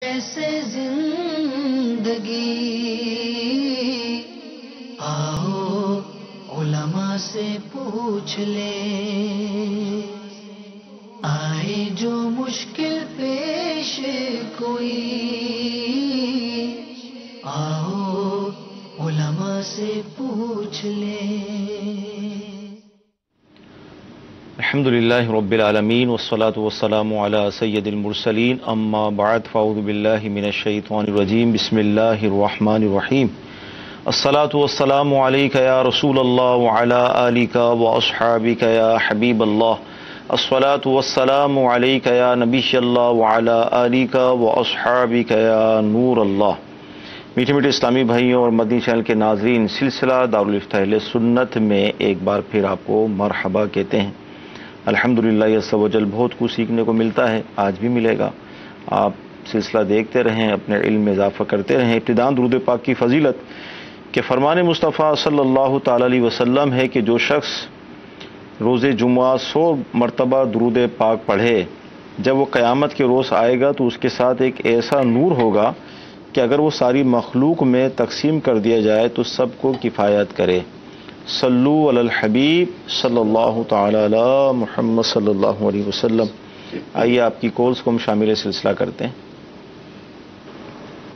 ایسے زندگی آؤ علماء سے پوچھ لے، آئے جو مشکل پیش کوئی، آؤ علماء سے پوچھ لے۔ الحمدللہ رب العالمین والصلاة والسلام علی سید المرسلین، اما بعد فاعوذ باللہ من الشیطان الرجیم، بسم اللہ الرحمن الرحیم۔ الصلاة والسلام علیک یا رسول اللہ وعلی آلک واصحابک یا حبیب اللہ۔ الصلاة والسلام علیک یا نبی اللہ وعلی آلک واصحابک یا نور اللہ۔ میٹھے میٹھے اسلامی بھائیوں اور مدنی چینل کے ناظرین، سلسلہ دارالفتہ اہل سنت میں ایک بار پھر آپ کو مرحبا کہتے ہیں۔ الحمدللہ عز و جل بہت کچھ سیکھنے کو ملتا ہے، آج بھی ملے گا۔ آپ سلسلہ دیکھتے رہیں، اپنے علم میں اضافہ کرتے رہیں۔ ابتداءً درود پاک کی فضیلت کہ فرمان مصطفیٰ صلی اللہ تعالی علیہ وسلم ہے کہ جو شخص روز جمعہ 100 مرتبہ درود پاک پڑھے، جب وہ قیامت کے روز آئے گا تو اس کے ساتھ ایک ایسا نور ہوگا کہ اگر وہ ساری مخلوق میں تقسیم کر دیا جائے تو سب کو کفایت کرے۔ صلو علی الحبیب صلی اللہ تعالی علی محمد صلی اللہ علیہ وسلم۔ آئیے آپ کی کالز کو ہم شامل سلسلہ کرتے ہیں۔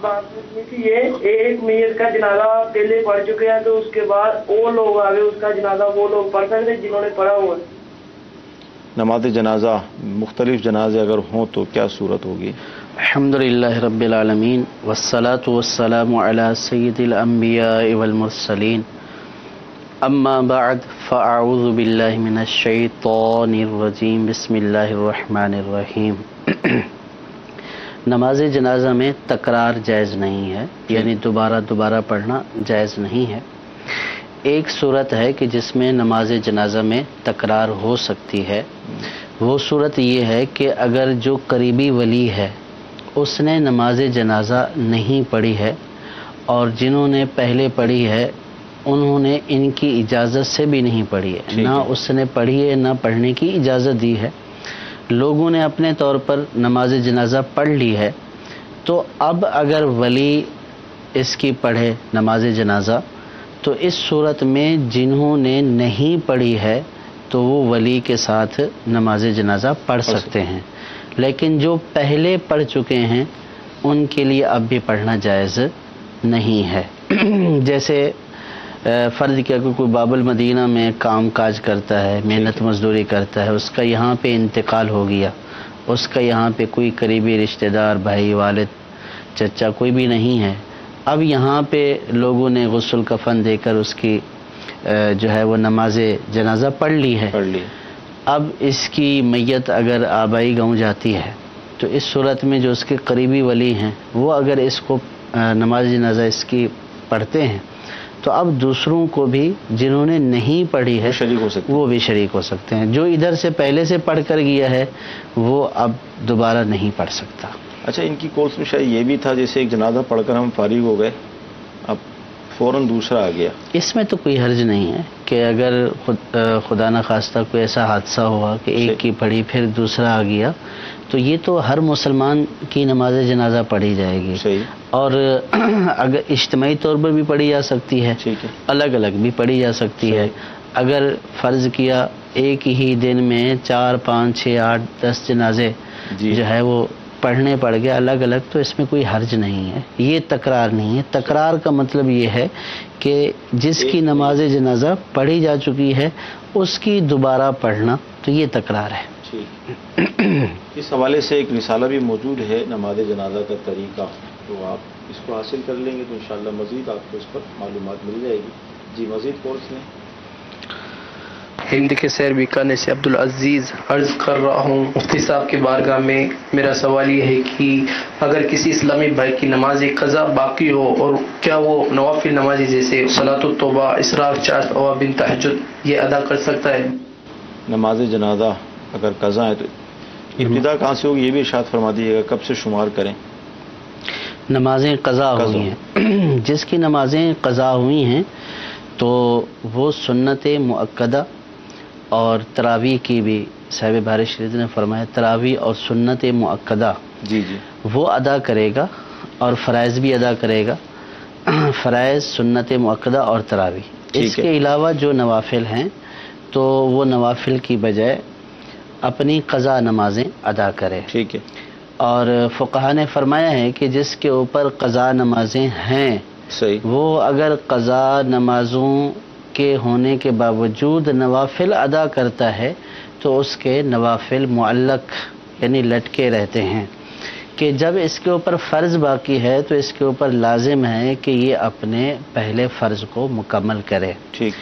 بات پوچھنی تھی، یہ ایک میت کا جنازہ پہلے پڑھ چکے ہیں تو اس کے بعد وہ لوگ آگے اس کا جنازہ وہ لوگ پڑھ سکتے جنہوں نے پڑھا ہوا ہے؟ نماز جنازہ مختلف جنازے اگر ہوں تو کیا صورت ہوگی؟ الحمدللہ رب العالمین والصلاة والسلام علی سید الانبیاء والمرسلین، اما بعد فاعوذ باللہ من الشیطان الرجیم، بسم اللہ الرحمن الرحیم۔ نماز جنازہ میں تکرار جائز نہیں ہے، یعنی دوبارہ پڑھنا جائز نہیں ہے۔ ایک صورت ہے کہ جس میں نماز جنازہ میں تکرار ہو سکتی ہے، وہ صورت یہ ہے کہ اگر جو قریبی ولی ہے اس نے نماز جنازہ نہیں پڑھی ہے اور جنہوں نے پہلے پڑھی ہے انہوں نے ان کی اجازت سے بھی نہیں پڑھی ہے، نہ اس نے پڑھی ہے نہ پڑھنے کی اجازت دی ہے، لوگوں نے اپنے طور پر نماز جنازہ پڑھ لی ہے، تو اب اگر ولی اس کی پڑھے نماز جنازہ تو اس صورت میں جنہوں نے نہیں پڑھی ہے تو وہ ولی کے ساتھ نماز جنازہ پڑھ سکتے ہیں، لیکن جو پہلے پڑھ چکے ہیں ان کے لیے اب بھی پڑھنا جائز نہیں ہے۔ جیسے فرض کیا کہ کوئی باب المدینہ میں کام کاج کرتا ہے، محنت مزدوری کرتا ہے، اس کا یہاں پہ انتقال ہو گیا، اس کا یہاں پہ کوئی قریبی رشتہ دار، بھائی، والد، چچا کوئی بھی نہیں ہے، اب یہاں پہ لوگوں نے غسل کفن دے کر اس کی جو ہے وہ نماز جنازہ پڑھ لی ہے، اب اس کی میت اگر آبائی گاؤں جاتی ہے تو اس صورت میں جو اس کے قریبی ولی ہیں وہ اگر اس کو نماز جنازہ اس کی پڑھتے ہیں تو اب دوسروں کو بھی جنہوں نے نہیں پڑھی ہے وہ بھی شریک ہو سکتے ہیں۔ جو ادھر سے پہلے سے پڑھ کر گیا ہے وہ اب دوبارہ نہیں پڑھ سکتا۔ اچھا، ان کی کورس میں شاید یہ بھی تھا جیسے ایک جنازہ پڑھ کر ہم فارغ ہو گئے، اب فوراً دوسرا آ گیا، اس میں تو کوئی حرج نہیں ہے کہ اگر خدا نخواستہ کوئی ایسا حادثہ ہوا کہ ایک کی پڑھی پھر دوسرا آ گیا تو یہ تو ہر مسلمان کی نماز جنازہ پڑھی جائے گی، اور اگر اجتماعی طور پر بھی پڑھی جا سکتی ہے، الگ الگ بھی پڑھی جا سکتی ہے۔ اگر فرض کیا ایک ہی دن میں 4، 5، 6، 8، 10 جنازے جو ہے وہ پڑھنے پڑ گئے الگ الگ تو اس میں کوئی حرج نہیں ہے، یہ تکرار نہیں ہے۔ تکرار کا مطلب یہ ہے کہ جس کی نماز جنازہ پڑھی جا چکی ہے اس کی دوبارہ پڑھنا، تو یہ تکرار ہے۔ اس حوالے سے ایک رسالہ بھی موجود ہے نماز جنازہ کا طریقہ، تو آپ اس کو حاصل کر لیں گے تو انشاءاللہ مزید آپ کو اس پر معلومات مل جائے گی۔ جی، مزید کورس میں ہند کے سیر بیکانے سے عبدالعزیز عرض کر رہا ہوں، مفتی صاحب کی بارگاہ میں میرا سوال یہ ہے کہ اگر کسی اسلامی بھائی کی نماز قضا باقی ہو اور کیا وہ نوافل نمازی جیسے صلاۃ التوبہ، اسراء، 4 اوابین، تہجد یہ ادا کر سکتا ہے؟ نماز جنازہ اگر قضا ہے تو ابتدا کہاں سے ہوگی یہ بھی ارشاد فرما دیجیے گا، کب سے شمار کریں؟ نمازیں قضا ہوئی ہیں، جس کی نمازیں قضا ہوئی ہیں تو وہ سنت مؤکدہ اور تراویح کی بھی صاحب بارش شریف نے فرمایا، تراویح اور سنت مؤکدہ جی جی وہ ادا کرے گا اور فرائض بھی ادا کرے گا، فرائض، سنت مؤکدہ اور تراویح۔ اس کے علاوہ جو نوافل ہیں تو وہ نوافل کی بجائے اپنی قضا نمازیں ادا کرے۔ ٹھیک ہے۔ اور فقہا نے فرمایا ہے کہ جس کے اوپر قضا نمازیں ہیں صحیح، وہ اگر قضا نمازوں کے ہونے کے باوجود نوافل ادا کرتا ہے تو اس کے نوافل معلق یعنی لٹکے رہتے ہیں، کہ جب اس کے اوپر فرض باقی ہے تو اس کے اوپر لازم ہے کہ یہ اپنے پہلے فرض کو مکمل کرے۔ ٹھیک۔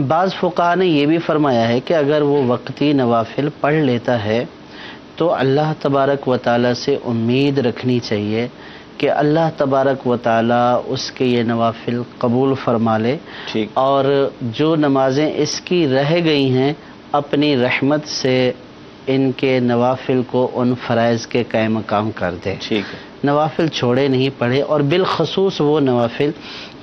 بعض فقہا نے یہ بھی فرمایا ہے کہ اگر وہ وقتی نوافل پڑھ لیتا ہے تو اللہ تبارک و تعالیٰ سے امید رکھنی چاہیے کہ اللہ تبارک و تعالیٰ اس کے یہ نوافل قبول فرما لے، ٹھیک، اور جو نمازیں اس کی رہ گئی ہیں اپنی رحمت سے ان کے نوافل کو ان فرائض کے قائم مقام کر دے۔ ٹھیک ہے۔ نوافل چھوڑے نہیں پڑے، اور بالخصوص وہ نوافل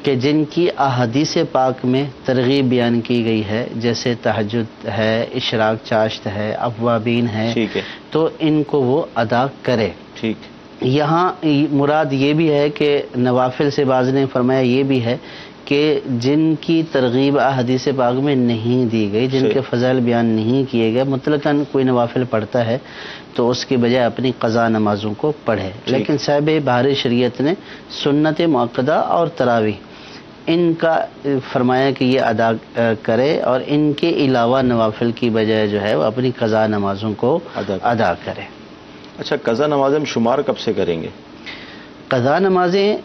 کہ جن کی احادیث پاک میں ترغیب بیان کی گئی ہے، جیسے تہجد ہے، اشراق چاشت ہے، اوابین ہے، ٹھیک ہے، تو ان کو وہ ادا کرے۔ ٹھیک، یہاں مراد یہ بھی ہے کہ نوافل سے بعض نے فرمایا یہ بھی ہے کہ جن کی ترغیب احادیث پاک میں نہیں دی گئی، جن کے فضائل بیان نہیں کیے گئے، مطلقاً کوئی نوافل پڑھتا ہے تو اس کی بجائے اپنی قضا نمازوں کو پڑھے۔ لیکن صاحب بہار شریعت نے سنت مؤکدہ اور تراویح ان کا فرمایا کہ یہ ادا کرے، اور ان کے علاوہ نوافل کی بجائے جو ہے وہ اپنی قضا نمازوں کو ادا کرے۔ اچھا، قضا نمازیں ہم شمار کب سے کریں گے؟ قضا نمازیں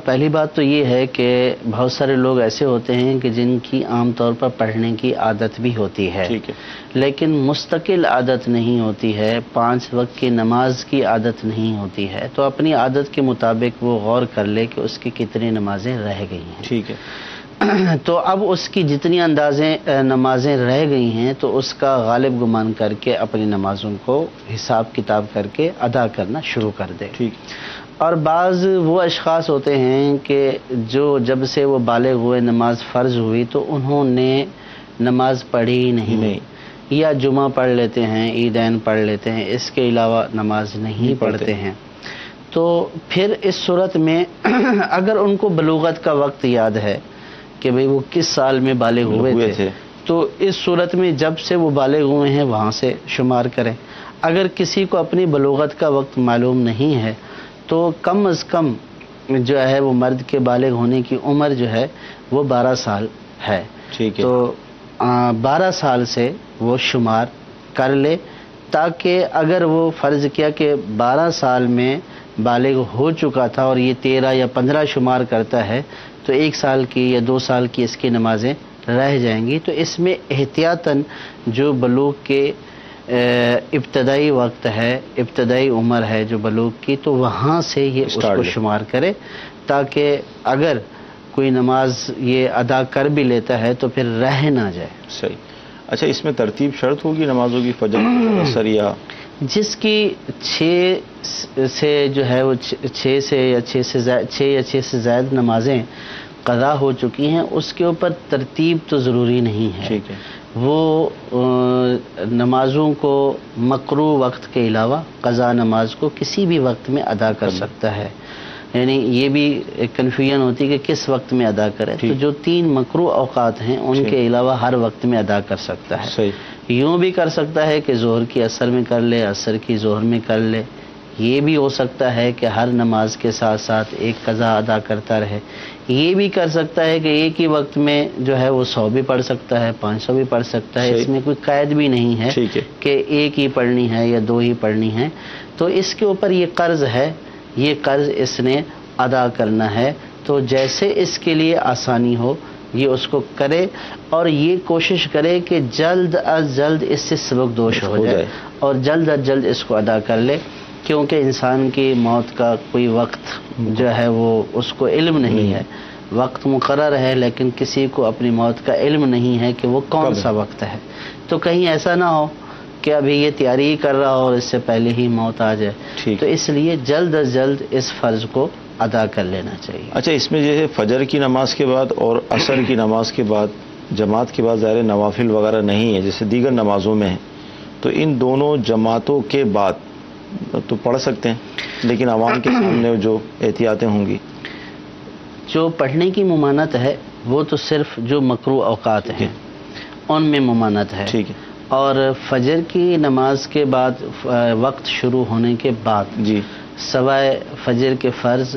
پہلی بات تو یہ ہے کہ بہت سارے لوگ ایسے ہوتے ہیں کہ جن کی عام طور پر پڑھنے کی عادت بھی ہوتی ہے، ٹھیک ہے، لیکن مستقل عادت نہیں ہوتی ہے، 5 وقت کی نماز کی عادت نہیں ہوتی ہے، تو اپنی عادت کے مطابق وہ غور کر لے کہ اس کی کتنی نمازیں رہ گئی ہیں۔ ٹھیک ہے، تو اب اس کی جتنی نمازیں رہ گئی ہیں تو اس کا غالب گمان کر کے اپنی نمازوں کو حساب کتاب کر کے ادا کرنا شروع کر دے۔ ٹھیک، اور بعض وہ اشخاص ہوتے ہیں کہ جو جب سے وہ بالغ ہوئے نماز فرض ہوئی تو انہوں نے نماز پڑھی نہیں، یا جمعہ پڑھ لیتے ہیں، عیدین پڑھ لیتے ہیں، اس کے علاوہ نماز نہیں پڑھتے ہیں۔ تو پھر اس صورت میں اگر ان کو بلوغت کا وقت یاد ہے کہ بھئی وہ کس سال میں بالغ ہوئے تھے، تو اس صورت میں جب سے وہ بالغ ہوئے ہیں وہاں سے شمار کریں۔ اگر کسی کو اپنی بلوغت کا وقت معلوم نہیں ہے تو کم از کم جو ہے وہ مرد کے بالغ ہونے کی عمر جو ہے وہ 12 سال ہے، ٹھیک ہے، تو 12 سال سے وہ شمار کر لے، تاکہ اگر وہ فرض کیا کہ 12 سال میں بالغ ہو چکا تھا اور یہ 13 یا 15 شمار کرتا ہے تو 1 سال کی یا 2 سال کی اس کی نمازیں رہ جائیں گی۔ تو اس میں احتیاطاً جو بلوغ کے ابتدائی وقت ہے، ابتدائی عمر ہے جو بلوغ کی، تو وہاں سے یہ اس کو شمار کرے، تاکہ اگر کوئی نماز یہ ادا کر بھی لیتا ہے تو پھر رہ نہ جائے۔ صحیح۔ اچھا، اس میں ترتیب شرط ہوگی نمازوں کی، فجر، عصر، یا جس کی 6 سے جو ہے وہ 6 یا 6 سے زائد نمازیں قضا ہو چکی ہیں، اس کے اوپر ترتیب تو ضروری نہیں ہے۔ ٹھیک ہے، وہ نمازوں کو مکروہ وقت کے علاوہ قضا نماز کو کسی بھی وقت میں ادا کر سکتا ہے، یعنی یہ بھی کنفیوژن ہوتی ہے کہ کس وقت میں ادا کرے، تو جو 3 مکروہ اوقات ہیں ان کے علاوہ ہر وقت میں ادا کر سکتا ہے۔ صحیح۔ یوں بھی کر سکتا ہے کہ ظہر کی عصر میں کر لے، عصر کی ظہر میں کر لے، یہ بھی ہو سکتا ہے کہ ہر نماز کے ساتھ ساتھ ایک قضا ادا کرتا رہے، یہ بھی کر سکتا ہے کہ ایک ہی وقت میں جو ہے وہ 100 بھی پڑھ سکتا ہے، 500 بھی پڑھ سکتا ہے، اس میں کوئی قید بھی نہیں ہے کہ ایک ہی پڑھنی ہے یا 2 ہی پڑھنی ہے۔ تو اس کے اوپر یہ قرض ہے، یہ قرض اس نے ادا کرنا ہے، تو جیسے اس کے لیے آسانی ہو یہ اس کو کرے، اور یہ کوشش کرے کہ جلد از جلد اس سے سبق دوش ہو جائے اور جلد از جلد اس کو ادا کر لے، کیونکہ انسان کی موت کا کوئی وقت جو ہے وہ اس کو علم نہیں ہے، وقت مقرر ہے لیکن کسی کو اپنی موت کا علم نہیں ہے کہ وہ کون سا وقت ہے، تو کہیں ایسا نہ ہو کہ ابھی یہ تیاری کر رہا ہو اور اس سے پہلے ہی موت آ جائے، تو اس لیے جلد از جلد اس فرض کو ادا کر لینا چاہیے۔ اچھا، اس میں جیسے فجر کی نماز کے بعد اور عصر کی نماز کے بعد جماعت کے بعد ظاہر نوافل وغیرہ نہیں ہے جیسے دیگر نمازوں میں ہے، تو ان دونوں جماعتوں کے بعد تو پڑھ سکتے ہیں، لیکن عوام کے سامنے جو احتیاطیں ہوں گی؟ جو پڑھنے کی ممانت ہے وہ تو صرف جو مکروہ اوقات ہیں ان میں ممانت ہے، ٹھیک ہے، اور فجر کی نماز کے بعد وقت شروع ہونے کے بعد جی، سوائے فجر کے فرض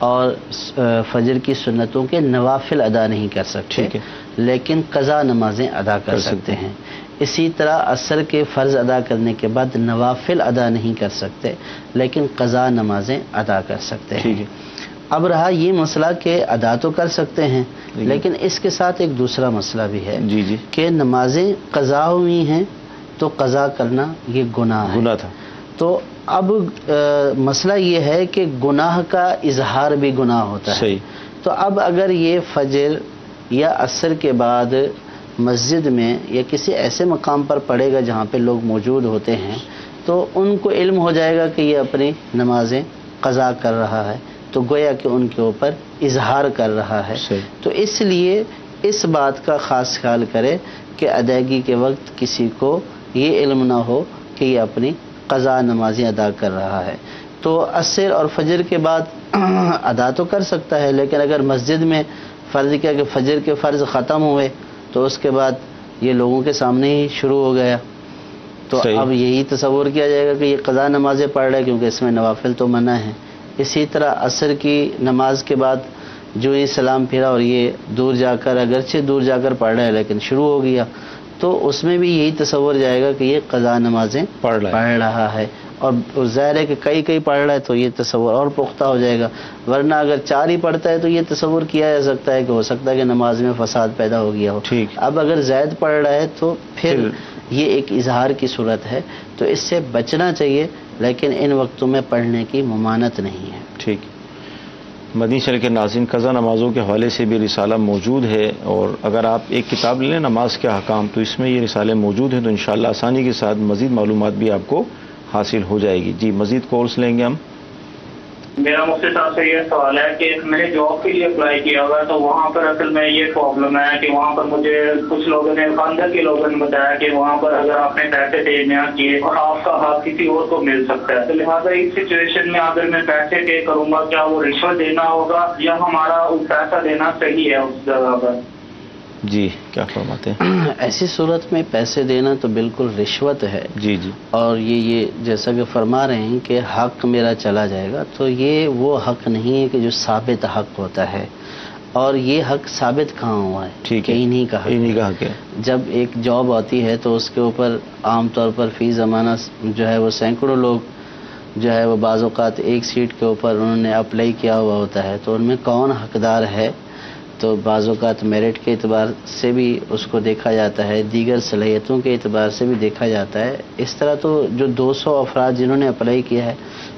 اور فجر کی سنتوں کے نوافل ادا نہیں کر سکتے، ٹھیک ہے، لیکن قضا نمازیں ادا کر سکتے ہیں۔ اسی طرح عصر کے فرض ادا کرنے کے بعد نوافل ادا نہیں کر سکتے، لیکن قضا نمازیں ادا کر سکتے ہیں۔ ٹھیک ہے، اب رہا یہ مسئلہ کہ ادا تو کر سکتے ہیں، لیکن اس کے ساتھ ایک دوسرا مسئلہ بھی ہے جی جی، کہ نمازیں قضا ہوئی ہیں تو قضا کرنا یہ گناہ ہے۔ گناہ تھا، تو اب مسئلہ یہ ہے کہ گناہ کا اظہار بھی گناہ ہوتا ہے۔ صحیح، تو اب اگر یہ فجر یا عصر کے بعد مسجد میں یا کسی ایسے مقام پر پڑھے گا جہاں پہ لوگ موجود ہوتے ہیں تو ان کو علم ہو جائے گا کہ یہ اپنی نمازیں قضا کر رہا ہے، تو گویا کہ ان کے اوپر اظہار کر رہا ہے۔ صحیح، تو اس لیے اس بات کا خاص خیال کرے کہ ادائیگی کے وقت کسی کو یہ علم نہ ہو کہ یہ اپنی قضا نمازیں ادا کر رہا ہے۔ تو عصر اور فجر کے بعد ادا تو کر سکتا ہے، لیکن اگر مسجد میں فرض کیا کہ فجر کے فرض ختم ہوئے تو اس کے بعد یہ لوگوں کے سامنے ہی شروع ہو گیا، تو صحیح، اب یہی تصور کیا جائے گا کہ یہ قضا نمازیں پڑھ رہا ہے کیونکہ اس میں نوافل تو منع ہے۔ اسی طرح عصر کی نماز کے بعد جو یہ سلام پھرا اور یہ دور جا کر اگرچہ دور جا کر پڑھ رہا ہے لیکن شروع ہو گیا، تو اس میں بھی یہی تصور جائے گا کہ یہ قضا نمازیں پڑھ رہا ہے، اور ظاہر ہے کہ کئی پڑھ رہا ہے تو یہ تصور اور پختہ ہو جائے گا، ورنہ اگر 4 ہی پڑھتا ہے تو یہ تصور کیا جا سکتا ہے کہ ہو سکتا ہے کہ نماز میں فساد پیدا ہو گیا ہو۔ ٹھیک، اب اگر زائد پڑھ رہا ہے تو پھر یہ ایک اظہار کی صورت ہے، تو اس سے بچنا چاہیے، لیکن ان وقتوں میں پڑھنے کی ممانت نہیں ہے۔ ٹھیک۔ مدنی چینل کے ناظرین، قضا نمازوں کے حوالے سے بھی رسالہ موجود ہے، اور اگر آپ ایک کتاب لیں نماز کے احکام تو اس میں یہ رسالے موجود ہیں، تو انشاءاللہ آسانی کے ساتھ مزید معلومات بھی آپ کو حاصل ہو جائے گی۔ جی، مزید کورس لیں گے ہم۔ میرا مفتی صاحب سے یہ سوال ہے کہ میں نے جاب کے لیے اپلائی کیا ہوا ہے، تو وہاں پر اصل میں یہ پرابلم ہے کہ وہاں پر مجھے کچھ لوگوں نے، خاندان کے لوگوں نے بتایا کہ وہاں پر اگر آپ نے پیسے دینے کیے اور آپ کا حق کسی اور کو مل سکتا ہے، تو لہٰذا اس سچویشن میں اگر میں پیسے پے کروں گا کیا وہ رشوت دینا ہوگا یا ہمارا پیسہ دینا صحیح ہے اس جگہ پر؟ جی، کیا فرماتے ہیں؟ ایسی صورت میں پیسے دینا تو بالکل رشوت ہے، جی جی، اور یہ جیسا کہ فرما رہے ہیں کہ حق میرا چلا جائے گا، تو یہ وہ حق نہیں ہے کہ جو ثابت حق ہوتا ہے، اور یہ حق ثابت کہاں ہوا ہے؟ ٹھیک ہے، کہ انہی کا حق انہی کا حق ہے۔ جب ایک جاب آتی ہے تو اس کے اوپر عام طور پر فی زمانہ جو ہے وہ سینکڑوں لوگ جو ہے وہ بعض اوقات ایک سیٹ کے اوپر انہوں نے اپلائی کیا ہوا ہوتا ہے، تو ان میں کون حقدار ہے، تو بعض اوقات میرٹ کے اعتبار سے بھی اس کو دیکھا جاتا ہے، دیگر صلاحیتوں کے اعتبار سے بھی دیکھا جاتا ہے۔ اس طرح تو جو 200 افراد جنہوں نے اپلائی کیا ہے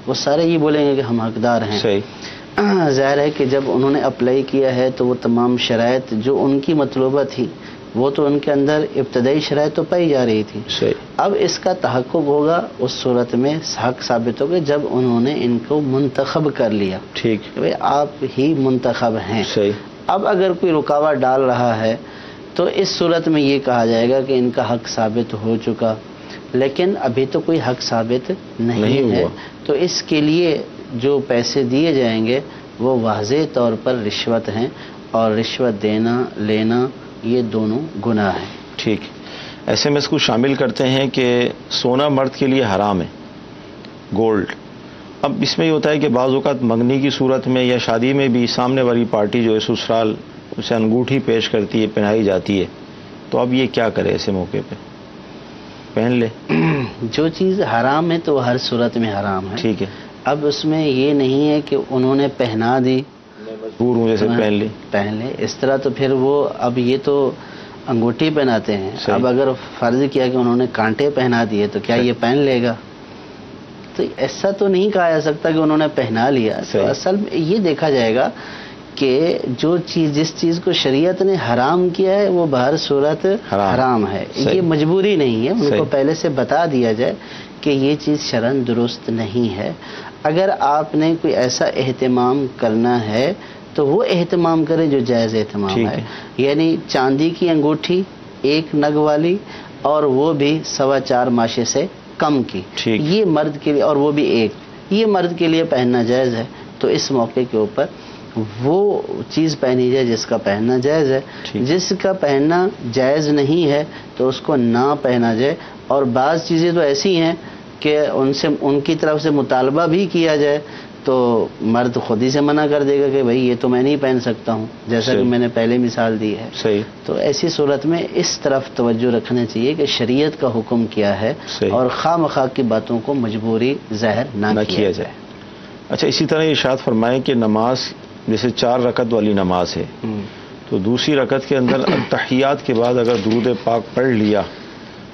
وہ سارے یہ بولیں گے کہ ہم حقدار ہیں۔ صحیح، ظاہر ہے کہ جب انہوں نے اپلائی کیا ہے تو وہ تمام شرائط جو ان کی مطلوبہ تھی وہ تو ان کے اندر ابتدائی شرائط تو پائی جا رہی تھی۔ صحیح، اب اس کا تحقق ہوگا اس صورت میں حق ثابت ہوگا جب انہوں نے ان کو منتخب کر لیا ٹھیک، کہ بھئی آپ ہی منتخب ہیں۔ صحیح، اب اگر کوئی رکاوٹ ڈال رہا ہے تو اس صورت میں یہ کہا جائے گا کہ ان کا حق ثابت ہو چکا، لیکن ابھی تو کوئی حق ثابت نہیں ہے، ہوا، تو اس کے لیے جو پیسے دیے جائیں گے وہ واضح طور پر رشوت ہیں، اور رشوت دینا لینا یہ دونوں گناہ ہیں۔ ٹھیک۔ ایسے میں اس کو شامل کرتے ہیں کہ سونا مرد کے لیے حرام ہے، گولڈ۔ اب اس میں یہ ہوتا ہے کہ بعض اوقات منگنی کی صورت میں یا شادی میں بھی سامنے والی پارٹی جو ہے سسرال اسے انگوٹھی پیش کرتی ہے، پہنائی جاتی ہے، تو اب یہ کیا کرے ایسے موقع پہ؟ پہن لے؟ جو چیز حرام ہے تو وہ ہر صورت میں حرام ہے۔ ٹھیک ہے، اب اس میں یہ نہیں ہے کہ انہوں نے پہنا دی، مجبور ہوں جیسے پہن لے، اس طرح تو پھر وہ اب یہ تو انگوٹھی پہناتے ہیں۔ صحیح۔ اب اگر فرض کیا کہ انہوں نے کانٹے پہنا دیے تو کیا یہ پہن لے گا؟ تو ایسا تو نہیں کہا جا سکتا کہ انہوں نے پہنا لیا۔ تو اصل میں یہ دیکھا جائے گا کہ جو چیز جس چیز کو شریعت نے حرام کیا ہے وہ بہر صورت حرام ہے، یہ مجبوری نہیں ہے، ان کو پہلے سے بتا دیا جائے کہ یہ چیز شرعاً درست نہیں ہے۔ اگر آپ نے کوئی ایسا اہتمام کرنا ہے تو وہ اہتمام کریں جو جائز اہتمام ہے، یعنی چاندی کی انگوٹھی 1 نگ والی، اور وہ بھی 4.25 ماشے سے کم کی، یہ مرد کے لیے، اور وہ بھی ایک، یہ مرد کے لیے پہننا جائز ہے، تو اس موقع کے اوپر وہ چیز پہنی جائے جس کا پہننا جائز ہے، جس کا پہننا جائز نہیں ہے تو اس کو نہ پہنا جائے۔ اور بعض چیزیں تو ایسی ہیں کہ ان کی طرف سے مطالبہ بھی کیا جائے تو مرد خود ہی سے منع کر دے گا کہ بھائی یہ تو میں نہیں پہن سکتا ہوں، جیسا کہ میں نے پہلے مثال دی ہے۔ صحیح۔ تو ایسی صورت میں اس طرف توجہ رکھنا چاہیے کہ شریعت کا حکم کیا ہے اور خواہ مخواہ کی باتوں کو مجبوری ظاہر نہ کیا جائے۔ اچھا، اسی طرح ارشاد فرمائیں کہ نماز جیسے 4 رکعت والی نماز ہے تو دوسری رکعت کے اندر التحیات کے بعد اگر درود پاک پڑھ لیا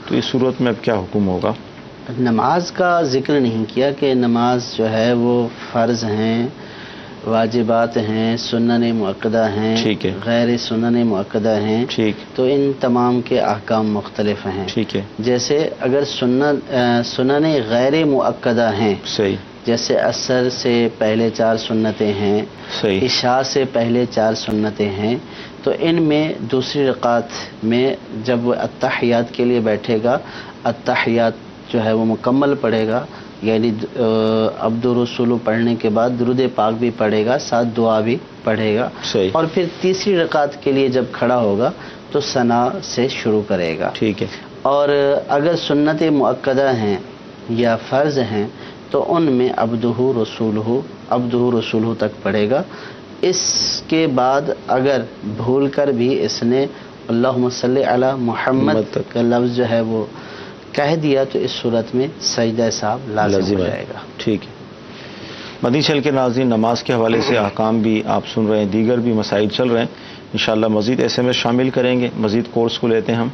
تو اس صورت میں اب کیا حکم ہوگا؟ نماز کا ذکر نہیں کیا کہ نماز جو ہے وہ فرض ہیں، واجبات ہیں، سنن مؤکدہ ہیں، غیر سنن مؤکدہ ہیں، تو ان تمام کے احکام مختلف ہیں۔ ٹھیک ہے۔ جیسے اگر سنن غیر مؤکدہ ہیں، صحیح، جیسے عصر سے پہلے 4 سنتیں ہیں، عشاء سے پہلے 4 سنتیں ہیں، تو ان میں دوسری رکعت میں جب وہ التحیات کے لیے بیٹھے گا، التحیات جو ہے وہ مکمل پڑھے گا، یعنی عبد الرسول پڑھنے کے بعد درود پاک بھی پڑھے گا، ساتھ دعا بھی پڑھے گا، اور پھر تیسری رکعت کے لیے جب کھڑا ہوگا تو ثنا سے شروع کرے گا۔ ٹھیک ہے۔ اور اگر سنت مؤکدہ ہیں یا فرض ہیں تو ان میں عبدہ رسولہ تک پڑھے گا۔ اس کے بعد اگر بھول کر بھی اس نے اللہم صلی علی محمد کا لفظ جو ہے وہ کہہ دیا تو اس صورت میں سجدہ صاحب لازم ہو جائے گا۔ ٹھیک ہے۔ مدنی چینل کے ناظرین، نماز کے حوالے سے احکام بھی آپ سن رہے ہیں، دیگر بھی مسائل چل رہے ہیں، انشاءاللہ مزید ایسے میں شامل کریں گے۔ مزید کورس کو لیتے ہیں ہم۔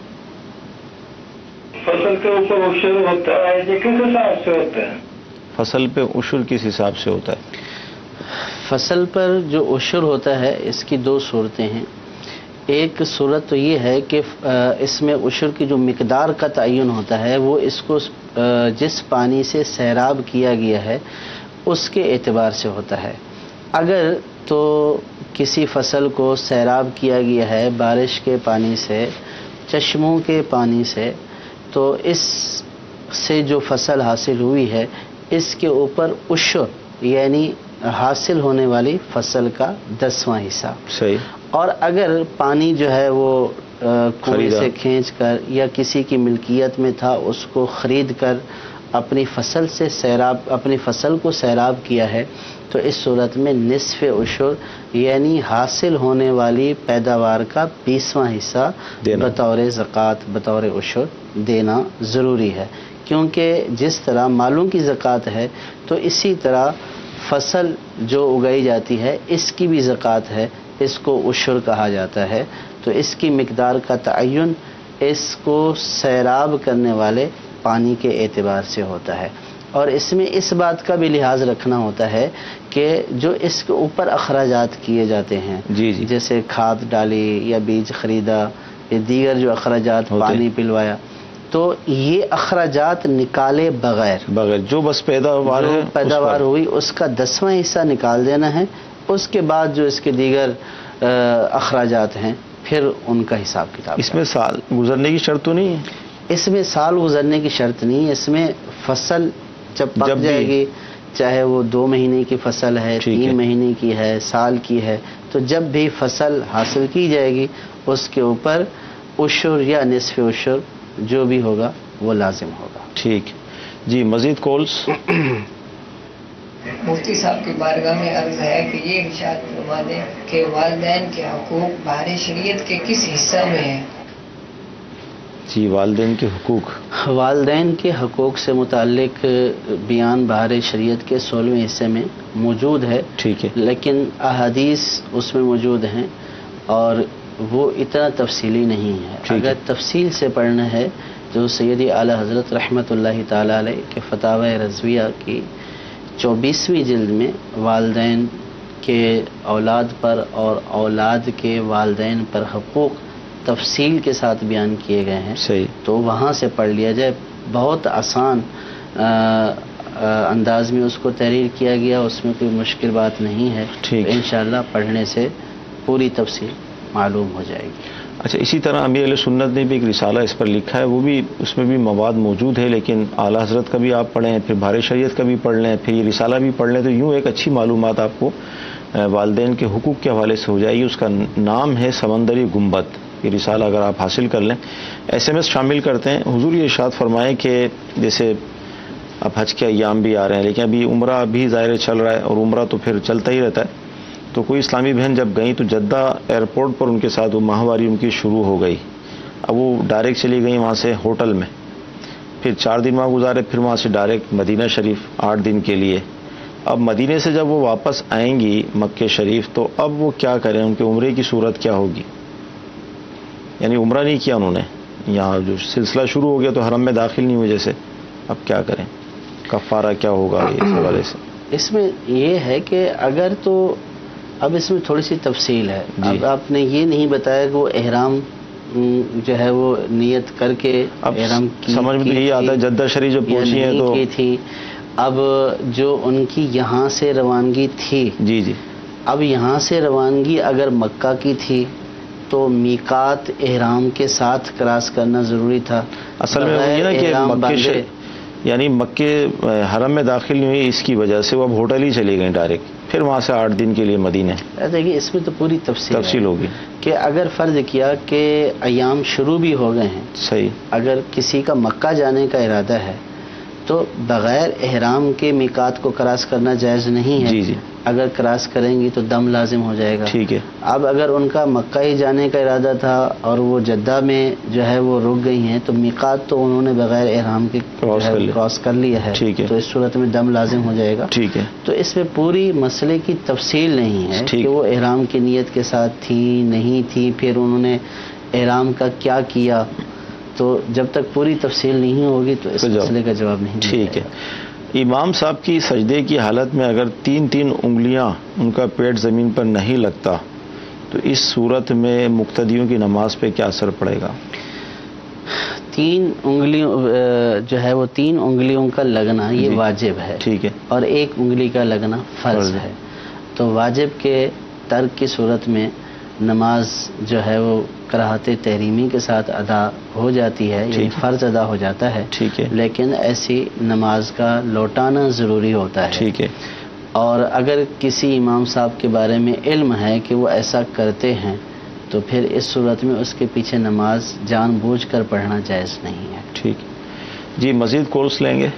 فصل کے اوپر عشر ہوتا ہے، یہ کس حساب سے ہوتا ہے؟ فصل پہ عشر کس حساب سے ہوتا ہے؟ فصل پر جو عشر ہوتا ہے اس کی 2 صورتیں ہیں۔ ایک صورت تو یہ ہے کہ اس میں عشر کی جو مقدار کا تعین ہوتا ہے وہ اس کو جس پانی سے سیراب کیا گیا ہے اس کے اعتبار سے ہوتا ہے۔ اگر تو کسی فصل کو سیراب کیا گیا ہے بارش کے پانی سے، چشموں کے پانی سے، تو اس سے جو فصل حاصل ہوئی ہے اس کے اوپر عشر یعنی حاصل ہونے والی فصل کا 10واں حصہ۔ صحیح۔ اور اگر پانی جو ہے وہ کنویں سے کھینچ کر یا کسی کی ملکیت میں تھا اس کو خرید کر اپنی فصل کو سیراب کیا ہے تو اس صورت میں نصف عشر یعنی حاصل ہونے والی پیداوار کا 20واں حصہ بطور زکوٰۃ، بطور عشر دینا ضروری ہے، کیونکہ جس طرح مالوں کی زکوٰۃ ہے تو اسی طرح فصل جو اگائی جاتی ہے اس کی بھی زکوٰۃ ہے، اس کو عشر کہا جاتا ہے۔ تو اس کی مقدار کا تعین اس کو سیراب کرنے والے پانی کے اعتبار سے ہوتا ہے، اور اس میں اس بات کا بھی لحاظ رکھنا ہوتا ہے کہ جو اس کے اوپر اخراجات کیے جاتے ہیں، جیسے کھاد ڈالی یا بیج خریدا یا دیگر جو اخراجات، پانی پلوایا، تو یہ اخراجات نکالے بغیر جو بس پیداوار ہوئی اس کا 10واں حصہ نکال دینا ہے، اس کے بعد جو اس کے دیگر اخراجات ہیں پھر ان کا حساب کتاب۔ اس میں سال گزرنے کی شرط تو نہیں ہے؟ اس میں سال گزرنے کی شرط نہیں ہے، اس میں فصل جب پک جائے گی، چاہے وہ 2 مہینے کی فصل ہے، 3 مہینے کی ہے، سال کی ہے، تو جب بھی فصل حاصل کی جائے گی اس کے اوپر عشر یا نصف عشر جو بھی ہوگا وہ لازم ہوگا۔ ٹھیک جی، مزید کالز؟ مفتی صاحب کی بارگاہ میں عرض ہے کہ یہ ارشاد فرما دیں کہ والدین کے حقوق بہار شریعت کے کس حصہ میں ہیں؟ جی، والدین کے حقوق، والدین کے حقوق سے متعلق بیان بہار شریعت کے 16ویں حصے میں موجود ہے، ٹھیک ہے، لیکن احادیث اس میں موجود ہیں اور وہ اتنا تفصیلی نہیں ہے۔ اگر تفصیل سے پڑھنا ہے تو سیدی اعلی حضرت رحمۃ اللہ تعالی علیہ کے فتاوی رضویہ کی 24ویں جلد میں والدین کے اولاد پر اور اولاد کے والدین پر حقوق تفصیل کے ساتھ بیان کیے گئے ہیں، تو وہاں سے پڑھ لیا جائے۔ بہت آسان انداز میں اس کو تحریر کیا گیا، اس میں کوئی مشکل بات نہیں ہے، انشاءاللہ پڑھنے سے پوری تفصیل معلوم ہو جائے گی۔ اچھا، اسی طرح امیر اہل سنت نے بھی ایک رسالہ اس پر لکھا ہے، وہ بھی اس میں بھی مواد موجود ہے، لیکن اعلیٰ حضرت کا بھی آپ پڑھیں، پھر بھار شریعت کا بھی پڑھ لیں، پھر یہ رسالہ بھی پڑھ لیں، تو یوں ایک اچھی معلومات آپ کو والدین کے حقوق کے حوالے سے ہو جائے گی۔ اس کا نام ہے سمندری گنبد، یہ رسالہ اگر آپ حاصل کر لیں، SMS شامل کرتے ہیں۔ حضور یہ ارشاد فرمائیں کہ جیسے اب حج کے ایام بھی آ رہے ہیں، لیکن ابھی عمرہ بھی ظاہر چل رہا ہے، اور عمرہ تو پھر چلتا ہی رہتا ہے، تو کوئی اسلامی بہن جب گئیں تو جدہ ایئرپورٹ پر ان کے ساتھ وہ ماہواری ان کی شروع ہو گئی۔ اب وہ ڈائریکٹ چلی گئیں وہاں سے ہوٹل میں، پھر 4 دن وہاں گزارے، پھر وہاں سے ڈائریکٹ مدینہ شریف 8 دن کے لیے۔ اب مدینے سے جب وہ واپس آئیں گی مکہ شریف، تو اب وہ کیا کریں، ان کے عمرے کی صورت کیا ہوگی؟ یعنی عمرہ نہیں کیا انہوں نے، یہاں جو سلسلہ شروع ہو گیا تو حرم میں داخل نہیں ہوئے جیسے، اب کیا کریں، کفارہ کیا ہوگا اس حوالے سے؟ اس میں یہ ہے کہ اگر تو اب اس میں تھوڑی سی تفصیل ہے۔ اب آپ نے یہ نہیں بتایا کہ وہ احرام جو ہے وہ نیت کر کے احرام کی، سمجھ میں یہی آتا ہے جدہ شریف جو پہنچی ہیں تو کی تھی، اب جو ان کی یہاں سے روانگی تھی، جی جی، اب یہاں سے روانگی اگر مکہ کی تھی تو میقات احرام کے ساتھ کراس کرنا ضروری تھا۔ اصل میں یہ نا کہ مکے یعنی مکے حرم میں داخل نہیں ہوئی، اس کی وجہ سے وہ اب ہوٹل ہی چلی گئیں ڈائریکٹ، پھر وہاں سے 8 دن کے لیے مدینے۔ دیکھیے اس میں تو پوری تفصیل ہوگی کہ اگر فرض کیا کہ ایام شروع بھی ہو گئے ہیں، صحیح، اگر کسی کا مکہ جانے کا ارادہ ہے تو بغیر احرام کے میقات کو کراس کرنا جائز نہیں ہے۔ جی جی، اگر کراس کریں گی تو دم لازم ہو جائے گا۔ ٹھیک ہے۔ اب اگر ان کا مکہ ہی جانے کا ارادہ تھا اور وہ جدہ میں جو ہے وہ رک گئی ہیں، تو میقات تو انہوں نے بغیر احرام کے کراس کر لیا ہے، ٹھیک ہے، تو اس صورت میں دم لازم ہو جائے گا۔ ٹھیک ہے۔ تو اس میں پوری مسئلے کی تفصیل نہیں ہے کہ وہ احرام کی نیت کے ساتھ تھی نہیں تھی، پھر انہوں نے احرام کا کیا کیا، تو جب تک پوری تفصیل نہیں ہوگی تو اس مسئلے کا جواب نہیں۔ ٹھیک ہے۔ امام صاحب کی سجدے کی حالت میں اگر 3 انگلیاں ان کا پیٹ زمین پر نہیں لگتا تو اس صورت میں مقتدیوں کی نماز پہ کیا اثر پڑے گا؟ 3 انگلیوں جو ہے وہ 3 انگلیوں کا لگنا یہ واجب ہے، ٹھیک ہے، اور 1 انگلی کا لگنا فرض ہے۔ تو واجب کے ترک کی صورت میں نماز جو ہے وہ کراہت تحریمی کے ساتھ ادا ہو جاتی ہے، یعنی فرض ادا ہو جاتا ہے، ٹھیک ہے، لیکن ایسی نماز کا لوٹانا ضروری ہوتا ہے۔ ٹھیک ہے۔ اور اگر کسی امام صاحب کے بارے میں علم ہے کہ وہ ایسا کرتے ہیں تو پھر اس صورت میں اس کے پیچھے نماز جان بوجھ کر پڑھنا جائز نہیں ہے۔ ٹھیک جی، مزید کورس لیں گے؟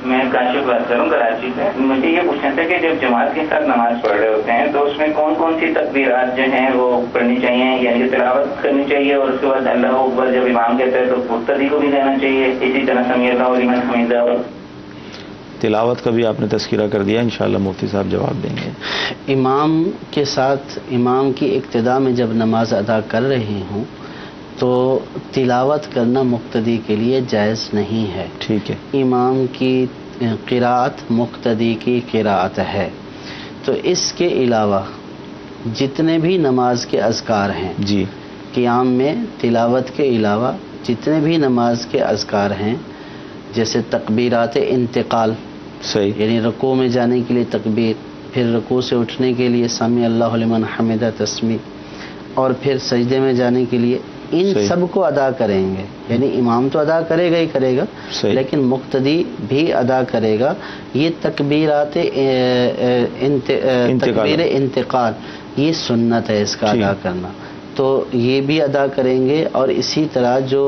میں کاشف بات کروں کراچی سے۔ مجھے یہ پوچھنا تھا کہ جب جماعت کے ساتھ نماز پڑھ رہے ہوتے ہیں تو اس میں کون کون سی تکبیرات جو ہیں وہ پڑھنی چاہیے، یعنی تلاوت کرنی چاہیے، اور اس کے بعد اللہ اکبر جب امام کہتا ہے تو مقتدی کو بھی کہنا چاہیے، اسی طرح سمیع اللہ لمن حمیدہ؟ تلاوت کا بھی آپ نے تذکرہ کر دیا، انشاءاللہ مفتی صاحب جواب دیں گے۔ امام کے ساتھ امام کی ابتدا میں جب نماز ادا کر رہے ہوں تو تلاوت کرنا مقتدی کے لیے جائز نہیں ہے۔ ٹھیک ہے۔ امام کی قرات مقتدی کی قرات ہے۔ تو اس کے علاوہ جتنے بھی نماز کے اذکار ہیں، جی، قیام میں تلاوت کے علاوہ جتنے بھی نماز کے اذکار ہیں، جیسے تکبیرات انتقال، صحیح، یعنی رکوع میں جانے کے لیے تکبیر، پھر رکوع سے اٹھنے کے لیے سمیع اللہ لمن حمدہ تسمیع، اور پھر سجدے میں جانے کے لیے، ان سب کو ادا کریں گے۔ یعنی امام تو ادا کرے گا ہی کرے گا، لیکن مقتدی بھی ادا کرے گا۔ یہ تکبیرات تکبیر انتقال یہ سنت ہے اس کا ادا کرنا، تو یہ بھی ادا کریں گے۔ اور اسی طرح جو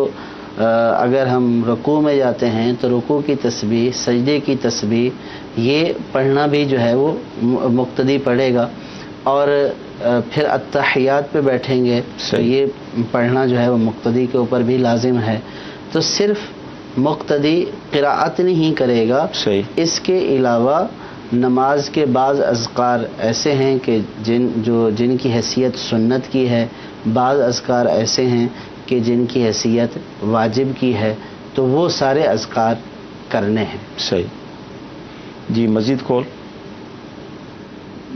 اگر ہم رکوع میں جاتے ہیں تو رکوع کی تسبیح، سجدے کی تسبیح، یہ پڑھنا بھی جو ہے وہ مقتدی پڑھے گا۔ اور پھر التحیات پہ بیٹھیں گے تو یہ پڑھنا جو ہے وہ مقتدی کے اوپر بھی لازم ہے۔ تو صرف مقتدی قراءت نہیں کرے گا، اس کے علاوہ نماز کے بعض اذکار ایسے ہیں کہ جن کی حیثیت سنت کی ہے، بعض اذکار ایسے ہیں کہ جن کی حیثیت واجب کی ہے، تو وہ سارے اذکار کرنے ہیں۔ صحیح جی، مزید کال۔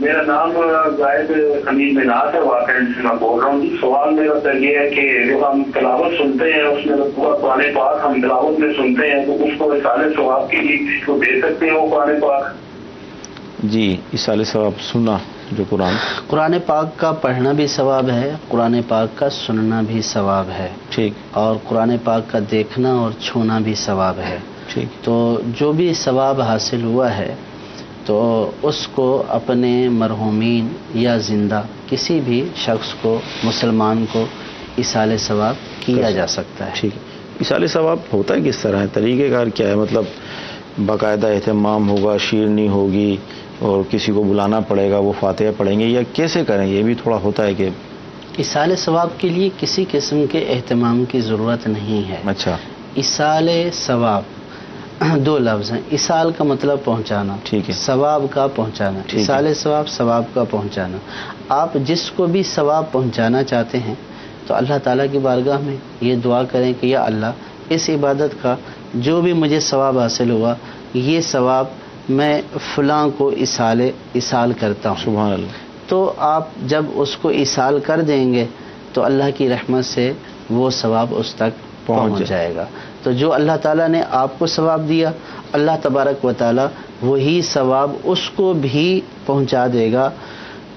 میرا نام زاہد حمید مناز ہے، واقعی سے میں بول رہا ہوں جی۔ سوال میرا تو یہ ہے کہ جو ہم تلاوت سنتے ہیں اس میں قرآن پاک ہم تلاوت میں سنتے ہیں، تو اس کو اصالِ ثواب کے لیے دے سکتے ہیں وہ قرآن پاک؟ جی، اصالِ ثواب سنا جو قرآن پاک کا پڑھنا بھی ثواب ہے، قرآن پاک کا سننا بھی ثواب ہے، ٹھیک، اور قرآن پاک کا دیکھنا اور چھونا بھی ثواب ہے، ٹھیک. تو جو بھی ثواب حاصل ہوا ہے تو اس کو اپنے مرحومین یا زندہ کسی بھی شخص کو، مسلمان کو ایصال ثواب کیا جا سکتا ہے. ٹھیک ہے. ایصال ثواب ہوتا ہے کس طرح ہے؟ طریقہ کار کیا ہے؟ مطلب باقاعدہ اہتمام ہوگا، شیرنی ہوگی اور کسی کو بلانا پڑے گا، وہ فاتحہ پڑھیں گے، یا کیسے کریں؟ یہ بھی تھوڑا ہوتا ہے کہ ایصال ثواب کے لیے کسی قسم کے اہتمام کی ضرورت نہیں ہے. اچھا، ایصال ثواب دو لفظ ہیں. ایصال کا مطلب پہنچانا، ٹھیک ہے، ثواب کا پہنچانا. ٹھیک ہے. ایصال ثواب ثواب کا پہنچانا. آپ جس کو بھی ثواب پہنچانا چاہتے ہیں تو اللہ تعالیٰ کی بارگاہ میں یہ دعا کریں کہ یا اللہ اس عبادت کا جو بھی مجھے ثواب حاصل ہوا، یہ ثواب میں فلاں کو ایصال کرتا ہوں. سبحان اللہ. تو آپ جب اس کو ایصال کر دیں گے تو اللہ کی رحمت سے وہ ثواب اس تک پہنچ جائے گا. تو جو اللہ تعالیٰ نے آپ کو ثواب دیا، اللہ تبارک و تعالیٰ وہی ثواب اس کو بھی پہنچا دے گا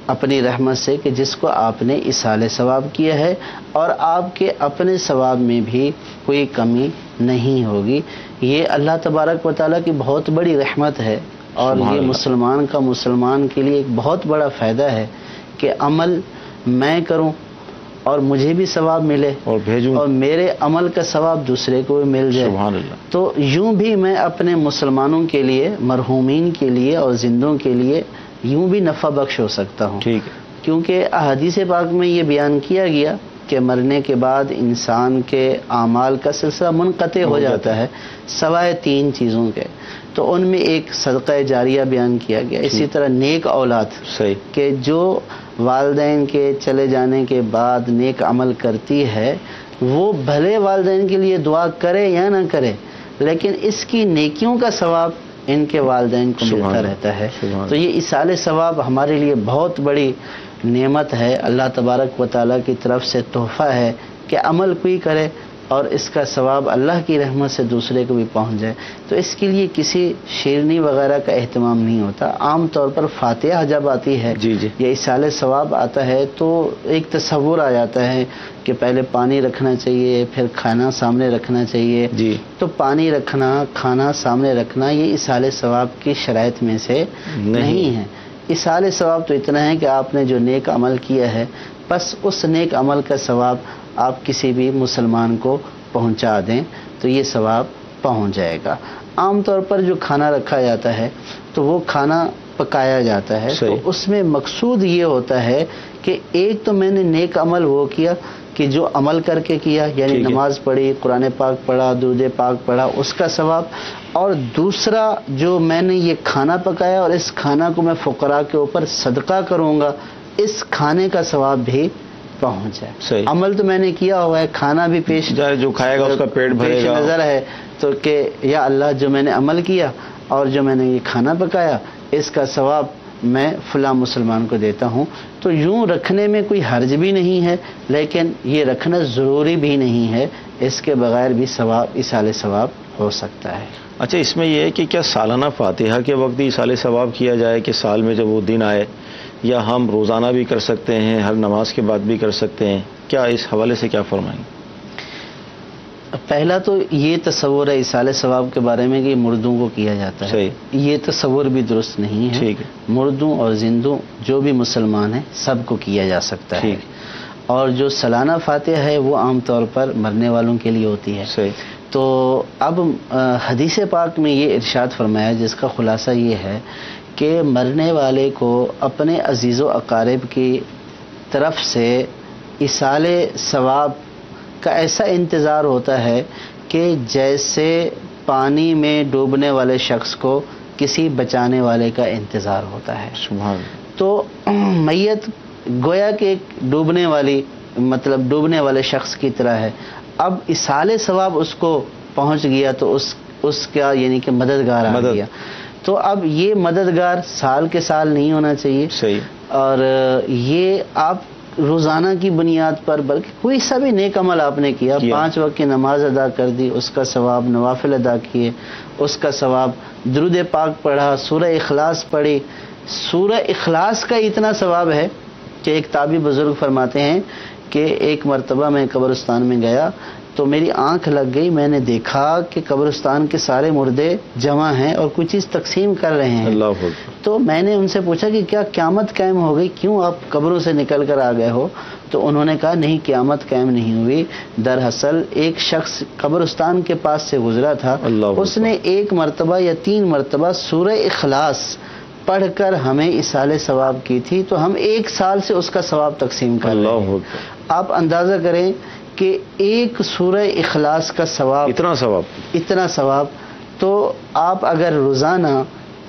اپنی رحمت سے کہ جس کو آپ نے ایصال ثواب کیا ہے، اور آپ کے اپنے ثواب میں بھی کوئی کمی نہیں ہوگی. یہ اللہ تبارک و تعالیٰ کی بہت بڑی رحمت ہے، اور یہ مسلمان کے لیے ایک بہت بڑا فائدہ ہے کہ عمل میں کروں اور مجھے بھی ثواب ملے اور بھیجوں، اور میرے عمل کا ثواب دوسرے کو بھی مل جائے. سبحان اللہ. تو یوں بھی میں اپنے مسلمانوں کے لیے، مرحومین کے لیے اور زندوں کے لیے یوں بھی نفع بخش ہو سکتا ہوں. ٹھیک ہے. کیونکہ احادیث پاک میں یہ بیان کیا گیا کہ مرنے کے بعد انسان کے اعمال کا سلسلہ منقطع ہو جاتا ہے سوائے 3 چیزوں کے. تو ان میں ایک صدقہ جاریہ بیان کیا گیا. اسی طرح نیک اولاد، صحیح، کہ جو والدین کے چلے جانے کے بعد نیک عمل کرتی ہے، وہ بھلے والدین کے لیے دعا کرے یا نہ کرے، لیکن اس کی نیکیوں کا ثواب ان کے والدین کو ملتا رہتا ہے. تو یہ ایصال ثواب ہمارے لیے بہت بڑی نعمت ہے، اللہ تبارک و تعالیٰ کی طرف سے تحفہ ہے کہ عمل کوئی کرے اور اس کا ثواب اللہ کی رحمت سے دوسرے کو بھی پہنچ جائے. تو اس کے لیے کسی شیرنی وغیرہ کا اہتمام نہیں ہوتا. عام طور پر فاتحہ جب آتی ہے یا ایصال ثواب آتا ہے تو ایک تصور آ جاتا ہے کہ پہلے پانی رکھنا چاہیے، پھر کھانا سامنے رکھنا چاہیے. تو پانی رکھنا، کھانا سامنے رکھنا یہ ایصال ثواب کی شرائط میں سے نہیں ہے. ایصال ثواب تو اتنا ہے کہ آپ نے جو نیک عمل کیا ہے، بس اس نیک عمل کا ثواب آپ کسی بھی مسلمان کو پہنچا دیں تو یہ ثواب پہنچ جائے گا. عام طور پر جو کھانا رکھا جاتا ہے تو وہ کھانا پکایا جاتا ہے، تو اس میں مقصود یہ ہوتا ہے کہ ایک تو میں نے نیک عمل وہ کیا کہ جو عمل کر کے کیا، یعنی نماز پڑھی، قرآن پاک پڑھا، درود پاک پڑھا، اس کا ثواب. اور دوسرا جو میں نے یہ کھانا پکایا اور اس کھانا کو میں فقراء کے اوپر صدقہ کروں گا، اس کھانے کا ثواب بھی پہنچ جائے. عمل تو میں نے کیا ہوا ہے، کھانا بھی پیش جائے، جو کھائے گا اس کا پیٹ بھرے گا، نظر ہے. تو کہ یا اللہ جو میں نے عمل کیا اور جو میں نے یہ کھانا پکایا، اس کا ثواب میں فلاں مسلمان کو دیتا ہوں. تو یوں رکھنے میں کوئی حرج بھی نہیں ہے، لیکن یہ رکھنا ضروری بھی نہیں ہے. اس کے بغیر بھی ثواب، ایصال ثواب ہو سکتا ہے. اچھا، اس میں یہ ہے کہ کیا سالانہ فاتحہ کے وقت ایصال ثواب کیا جائے کہ سال میں جب وہ دن آئے، یا ہم روزانہ بھی کر سکتے ہیں، ہر نماز کے بعد بھی کر سکتے ہیں؟ کیا اس حوالے سے کیا فرمائیں گے؟ پہلا تو یہ تصور ہے ایصال ثواب کے بارے میں کہ مردوں کو کیا جاتا ہے. یہ تصور بھی درست نہیں ہے. مردوں اور زندوں جو بھی مسلمان ہیں سب کو کیا جا سکتا ہے. اور جو سالانہ فاتحہ ہے وہ عام طور پر مرنے والوں کے لیے ہوتی ہے. تو اب حدیث پاک میں یہ ارشاد فرمایا جس کا خلاصہ یہ ہے کہ مرنے والے کو اپنے عزیز و اقارب کی طرف سے ایصال ثواب کا ایسا انتظار ہوتا ہے کہ جیسے پانی میں ڈوبنے والے شخص کو کسی بچانے والے کا انتظار ہوتا ہے. تو میت گویا کہ ڈوبنے والے شخص کی طرح ہے. اب ایصال ثواب اس کو پہنچ گیا تو اس کا یعنی کہ مددگار آ گیا. تو اب یہ مددگار سال کے سال نہیں ہونا چاہیے، اور یہ آپ روزانہ کی بنیاد پر، بلکہ کوئی سا بھی نیک عمل آپ نے کیا، 5 وقت کی نماز ادا کر دی، اس کا ثواب، نوافل ادا کیے اس کا ثواب، درود پاک پڑھا، سورہ اخلاص پڑھی، سورہ اخلاص کا اتنا ثواب ہے کہ ایک تابعی بزرگ فرماتے ہیں کہ ایک مرتبہ میں قبرستان میں گیا تو میری آنکھ لگ گئی، میں نے دیکھا کہ قبرستان کے سارے مردے جمع ہیں اور کچھ چیز تقسیم کر رہے ہیں۔ اللہ اکبر۔ تو میں نے ان سے پوچھا کہ کیا قیامت قائم ہو گئی، کیوں آپ قبروں سے نکل کر آ گئے ہو؟ تو انہوں نے کہا نہیں، قیامت قائم نہیں ہوئی، دراصل ایک شخص قبرستان کے پاس سے گزرا تھا، اس نے ایک مرتبہ یا 3 مرتبہ سورہ اخلاص پڑھ کر ہمیں اصالہ ثواب کی تھی، تو ہم 1 سال سے اس کا ثواب تقسیم کر رہے ہیں۔ آپ اندازہ کریں کہ ایک سورہ اخلاص کا ثواب، اتنا ثواب، تو آپ اگر روزانہ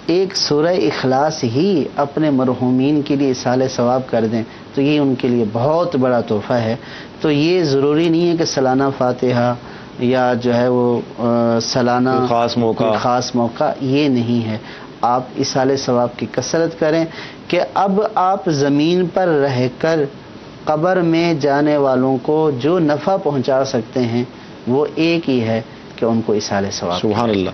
ایک سورہ اخلاص ہی اپنے مرحومین کے لیے اصالہ ثواب کر دیں تو یہ ان کے لیے بہت بڑا تحفہ ہے۔ تو یہ ضروری نہیں ہے کہ سالانہ فاتحہ یا جو ہے وہ سالانہ خاص موقع، یہ نہیں ہے۔ آپ اصالہ ثواب کی کثرت کریں کہ اب آپ زمین پر رہ کر قبر میں جانے والوں کو جو نفع پہنچا سکتے ہیں وہ ایک ہی ہے کہ ان کو اصالہ ثواب۔ سبحان اللہ۔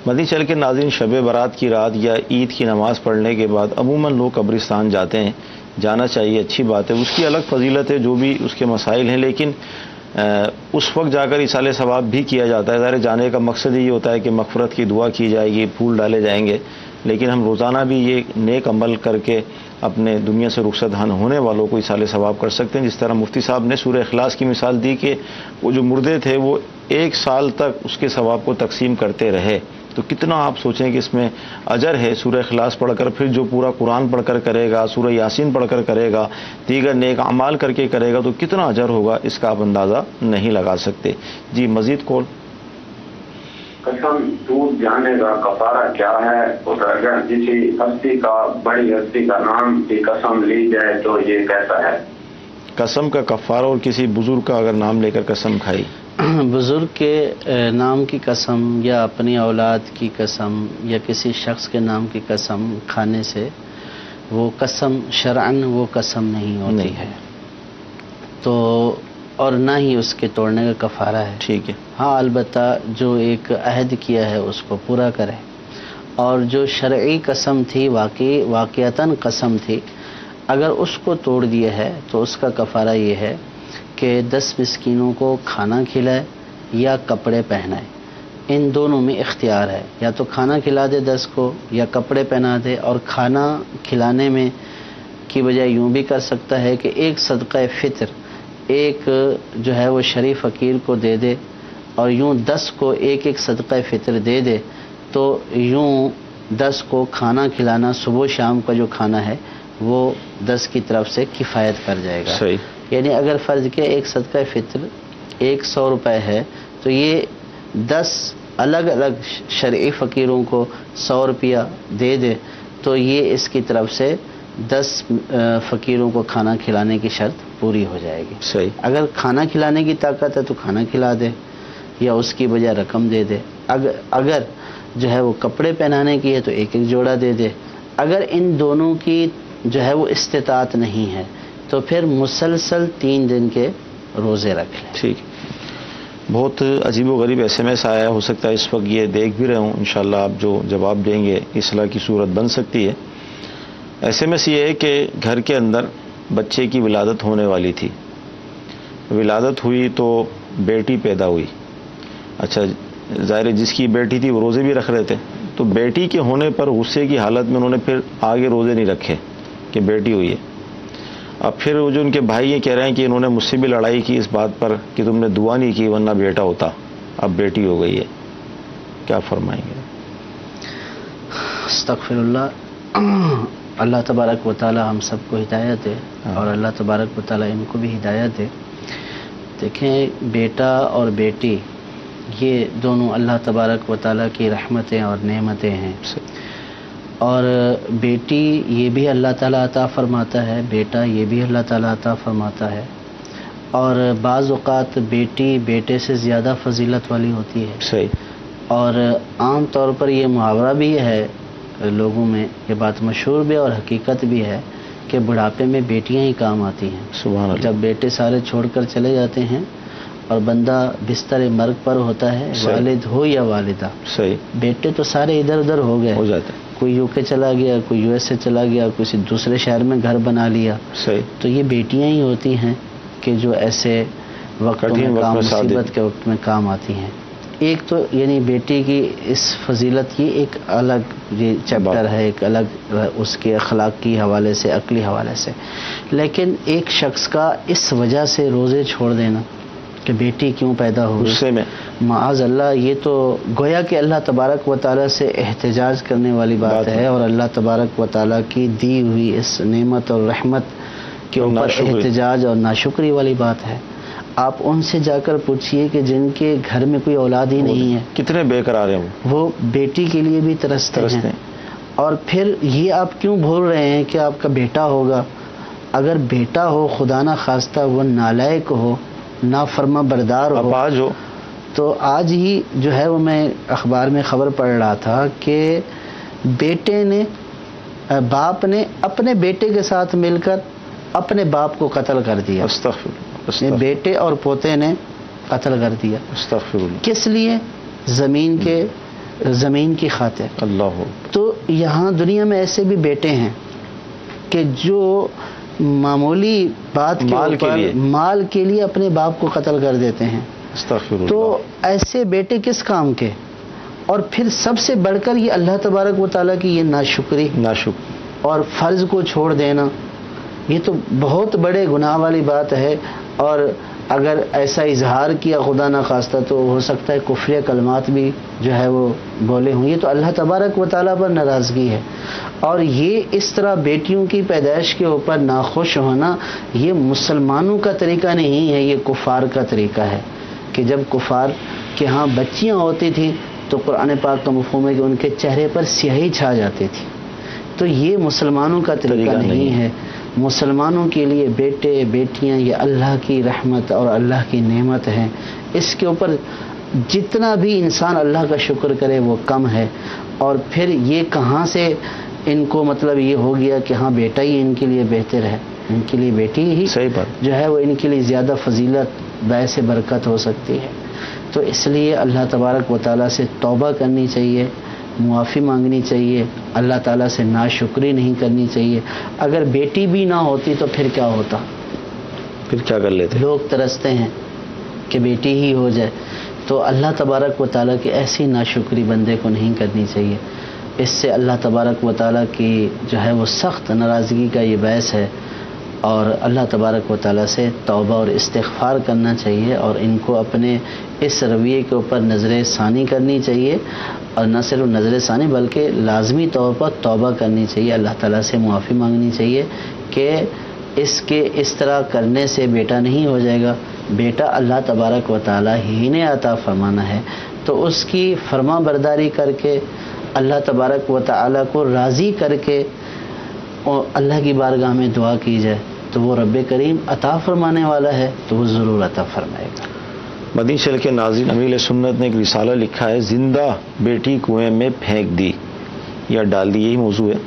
مدنی چل کے ناظرین، شب برات کی رات یا عید کی نماز پڑھنے کے بعد عموماً لوگ قبرستان جاتے ہیں، جانا چاہیے، اچھی بات ہے، اس کی الگ فضیلت ہے، جو بھی اس کے مسائل ہیں، لیکن اس وقت جا کر اصالہ ثواب بھی کیا جاتا ہے۔ ظاہر جانے کا مقصد یہ ہوتا ہے کہ مغفرت کی دعا کی جائے گی، پھول ڈالے جائیں گے، لیکن ہم روزانہ بھی یہ نیک عمل کر کے اپنے دنیا سے رخصت ہونے والوں کو اصالہ ثواب کر سکتے ہیں۔ جس طرح مفتی صاحب نے سورہ اخلاص کی مثال دی کہ وہ جو مردے تھے وہ 1 سال تک اس کے ثواب کو تقسیم کرتے رہے، تو کتنا آپ سوچیں کہ اس میں اجر ہے۔ سورہ اخلاص پڑھ کر پھر جو پورا قرآن پڑھ کر کرے گا، سورہ یاسین پڑھ کر کرے گا، دیگر نیک اعمال کر کے کرے گا، تو کتنا اجر ہوگا اس کا آپ اندازہ نہیں لگا سکتے۔ جی مزید کال۔ قسم ٹوٹ جانے کا کفارہ کیا ہے، اور اگر کسی ہستی کا، بڑی ہستی کا نام کی قسم لی جائے تو یہ کیسا ہے؟ قسم کا کفارہ، اور کسی بزرگ کا اگر نام لے کر قسم کھائی، بزرگ کے نام کی قسم یا اپنی اولاد کی قسم یا کسی شخص کے نام کی قسم کھانے سے وہ قسم شرعاً وہ قسم نہیں ہوتی ہے، تو اور نہ ہی اس کے توڑنے کا کفارہ ہے۔ ٹھیک ہے، ہاں البتہ جو ایک عہد کیا ہے اس کو پورا کرے، اور جو شرعی قسم تھی، واقعتاً قسم تھی، اگر اس کو توڑ دیا ہے تو اس کا کفارہ یہ ہے کہ 10 مسکینوں کو کھانا کھلائے یا کپڑے پہنائے، ان دونوں میں اختیار ہے، یا تو کھانا کھلا دے 10 کو یا کپڑے پہنا دے، اور کھانا کھلانے میں کی بجائے یوں بھی کر سکتا ہے کہ ایک صدقہ فطر ایک جو ہے وہ شریف فقیر کو دے دے، اور یوں 10 کو ایک صدقہ فطر دے دے، تو یوں 10 کو کھانا کھلانا صبح شام کا جو کھانا ہے وہ 10 کی طرف سے کفایت کر جائے گا۔ صحیح۔ یعنی اگر فرض کیا ایک صدقہ فطر 100 روپے ہے تو یہ 10 الگ الگ شرعی فقیروں کو 100 روپیہ دے دے، تو یہ اس کی طرف سے 10 فقیروں کو کھانا کھلانے کی شرط پوری ہو جائے گی۔ صحیح۔ اگر کھانا کھلانے کی طاقت ہے تو کھانا کھلا دے یا اس کی بجائے رقم دے دے، اگر جو ہے وہ کپڑے پہنانے کی ہے تو ایک جوڑا دے دے، اگر ان دونوں کی جو ہے وہ استطاعت نہیں ہے تو پھر مسلسل 3 دن کے روزے رکھ لیں۔ ٹھیک۔ بہت عجیب و غریب SMS آیا، ہو سکتا ہے اس وقت یہ دیکھ بھی رہے ہوں، انشاءاللہ آپ جو جواب دیں گے اصلاح کی صورت بن سکتی ہے۔ SMS یہ ہے کہ گھر کے اندر بچے کی ولادت ہونے والی تھی، ولادت ہوئی تو بیٹی پیدا ہوئی، اچھا ظاہر جس کی بیٹی تھی وہ روزے بھی رکھ رہے تھے، تو بیٹی کے ہونے پر غصے کی حالت میں انہوں نے پھر آگے روزے نہیں رکھے کہ بیٹی ہوئی ہے۔ اب پھر وہ جو ان کے بھائی یہ کہہ رہے ہیں کہ انہوں نے مجھ سے بھی لڑائی کی اس بات پر کہ تم نے دعا نہیں کی ورنہ بیٹا ہوتا، اب بیٹی ہو گئی ہے، کیا فرمائیں گے؟ استغفر اللہ۔ اللہ تبارک و تعالی ہم سب کو ہدایت دے، اور اللہ تبارک و تعالی ان کو بھی ہدایت دے۔ دیکھیں، بیٹا اور بیٹی یہ دونوں اللہ تبارک و تعالی کی رحمتیں اور نعمتیں ہیں، اور بیٹی یہ بھی اللہ تعالیٰ عطا فرماتا ہے، بیٹا یہ بھی اللہ تعالیٰ عطا فرماتا ہے، اور بعض اوقات بیٹی بیٹے سے زیادہ فضیلت والی ہوتی ہے۔ صحیح۔ اور عام طور پر یہ محاورہ بھی ہے لوگوں میں، یہ بات مشہور بھی اور حقیقت بھی ہے کہ بڑھاپے میں بیٹیاں ہی کام آتی ہیں۔ سبحان اللہ۔ جب بیٹے سارے چھوڑ کر چلے جاتے ہیں اور بندہ بستر مرگ پر ہوتا ہے، والد ہو یا والدہ، صحیح، بیٹے تو سارے ادھر ادھر ہو گئے، ہو جاتے ہیں۔ کوئی UK چلا گیا, کوئی USA چلا گیا, کسی دوسرے شہر میں گھر بنا لیا. صحیح. تو یہ بیٹیاں ہی ہوتی ہیں کہ جو ایسے وقتوں میں کام, مصیبت کے وقت میں کام آتی ہیں. ایک تو یعنی بیٹی کی اس فضیلت کی ایک الگ یہ چیپٹر ہے, ایک الگ اس کے اخلاق کی حوالے سے, عقلی حوالے سے. لیکن ایک شخص کا اس وجہ سے روزے چھوڑ دینا کہ بیٹی کیوں پیدا ہو غصے میں, معاذ اللہ, یہ تو گویا کہ اللہ تبارک و تعالیٰ سے احتجاج کرنے والی بات ہے, اور اللہ تبارک و تعالیٰ کی دی ہوئی اس نعمت اور رحمت کے اوپر احتجاج اور ناشکری والی بات ہے. آپ ان سے جا کر پوچھئے کہ جن کے گھر میں کوئی اولاد ہی نہیں ہے, کتنے بے قرار ہیں وہ بیٹی کے لیے بھی ترستے ہیں. اور پھر یہ آپ کیوں بھول رہے ہیں کہ آپ کا بیٹا ہوگا؟ اگر بیٹا ہو, خدا نہ خواستہ وہ نالائق ہو, نافرما بردار ہو, تو آج ہی جو ہے وہ میں اخبار میں خبر پڑھ رہا تھا کہ بیٹے نے, باپ نے اپنے بیٹے کے ساتھ مل کر اپنے باپ کو قتل کر دیا. بیٹے اور پوتے نے قتل کر دیا. کس لیے؟ زمین کی خاطر. اللہ. تو یہاں دنیا میں ایسے بھی بیٹے ہیں کہ جو معمولی بات کے اوپر مال کے لیے اپنے باپ کو قتل کر دیتے ہیں. تو ایسے بیٹے کس کام کے؟ اور پھر سب سے بڑھ کر یہ اللہ تبارک و تعالیٰ کی یہ ناشکری اور فرض کو چھوڑ دینا, یہ تو بہت بڑے گناہ والی بات ہے. اور اگر ایسا اظہار کیا خدا نہ خواستہ تو ہو سکتا ہے کفر کلمات بھی جو ہے وہ بولے ہوں. یہ تو اللہ تبارک و تعالیٰ پر ناراضگی ہے. اور یہ اس طرح بیٹیوں کی پیدائش کے اوپر ناخوش ہونا یہ مسلمانوں کا طریقہ نہیں ہے, یہ کفار کا طریقہ ہے. کہ جب کفار کے ہاں بچیاں ہوتی تھیں تو قرآن پاک کا مفہوم ہے کہ ان کے چہرے پر سیاہی چھا جاتی تھی. تو یہ مسلمانوں کا طریقہ نہیں ہے. مسلمانوں کے لیے بیٹے بیٹیاں یہ اللہ کی رحمت اور اللہ کی نعمت ہے. اس کے اوپر جتنا بھی انسان اللہ کا شکر کرے وہ کم ہے. اور پھر یہ کہاں سے ان کو مطلب یہ ہو گیا کہ ہاں بیٹا ہی ان کے لیے بہتر ہے, ان کے لیے بیٹی ہی صحیح بات جو ہے وہ ان کے لیے زیادہ فضیلت باعث برکت ہو سکتی ہے. تو اس لیے اللہ تبارک و تعالیٰ سے توبہ کرنی چاہیے, معافی مانگنی چاہیے, اللہ تعالیٰ سے ناشکری نہیں کرنی چاہیے. اگر بیٹی بھی نہ ہوتی تو پھر کیا ہوتا؟ پھر کیا کر لیتے؟ لوگ ترستے ہیں کہ بیٹی ہی ہو جائے. تو اللہ تبارک و تعالیٰ کی ایسی ناشکری بندے کو نہیں کرنی چاہیے. اس سے اللہ تبارک و تعالیٰ کی جو ہے وہ سخت ناراضگی کا یہ باعث ہے. اور اللہ تبارک و تعالیٰ سے توبہ اور استغفار کرنا چاہیے, اور ان کو اپنے اس رویے کے اوپر نظر ثانی کرنی چاہیے. اور نہ صرف نظر ثانی بلکہ لازمی طور پر توبہ کرنی چاہیے, اللہ تعالیٰ سے معافی مانگنی چاہیے کہ اس طرح کرنے سے بیٹا نہیں ہو جائے گا. بیٹا اللہ تبارک و تعالیٰ ہی نے عطا فرمانا ہے. تو اس کی فرما برداری کر کے اللہ تبارک و تعالیٰ کو راضی کر کے اور اللہ کی بارگاہ میں دعا کی جائے تو وہ رب کریم عطا فرمانے والا ہے, تو وہ ضرور عطا فرمائے گا. مدنی چل کے ناظرین, امیر سنت نے ایک رسالہ لکھا ہے, زندہ بیٹی کنویں میں پھینک دی یا ڈال دی, یہی موضوع ہے.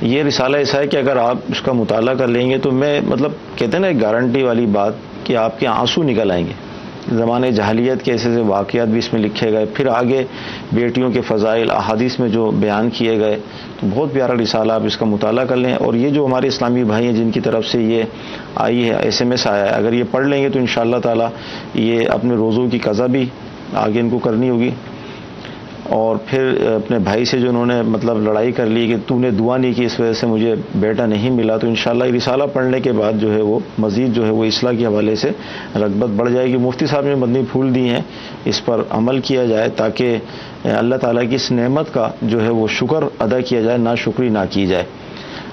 یہ رسالہ ایسا ہے کہ اگر آپ اس کا مطالعہ کر لیں گے تو میں مطلب کہتے ہیں نا ایک گارنٹی والی بات کہ آپ کے آنسو نکل آئیں گے. زمانے جاہلیت کے ایسے ایسے واقعات بھی اس میں لکھے گئے, پھر آگے بیٹیوں کے فضائل احادیث میں جو بیان کیے گئے. تو بہت پیارا رسالہ, آپ اس کا مطالعہ کر لیں. اور یہ جو ہمارے اسلامی بھائی ہیں جن کی طرف سے یہ آئی ہے, SMS آیا ہے, اگر یہ پڑھ لیں گے تو انشاءاللہ تعالی یہ اپنے روزوں کی قضا بھی آگے ان کو کرنی ہوگی. اور پھر اپنے بھائی سے جو انہوں نے مطلب لڑائی کر لی کہ تو نے دعا نہیں کی اس وجہ سے مجھے بیٹا نہیں ملا, تو انشاءاللہ یہ رسالہ پڑھنے کے بعد جو ہے وہ مزید جو ہے وہ اصلاح کے حوالے سے رغبت بڑھ جائے گی. مفتی صاحب نے مدنی پھول دی ہیں, اس پر عمل کیا جائے تاکہ اللہ تعالیٰ کی اس نعمت کا جو ہے وہ شکر ادا کیا جائے, نا شکری نہ کی جائے.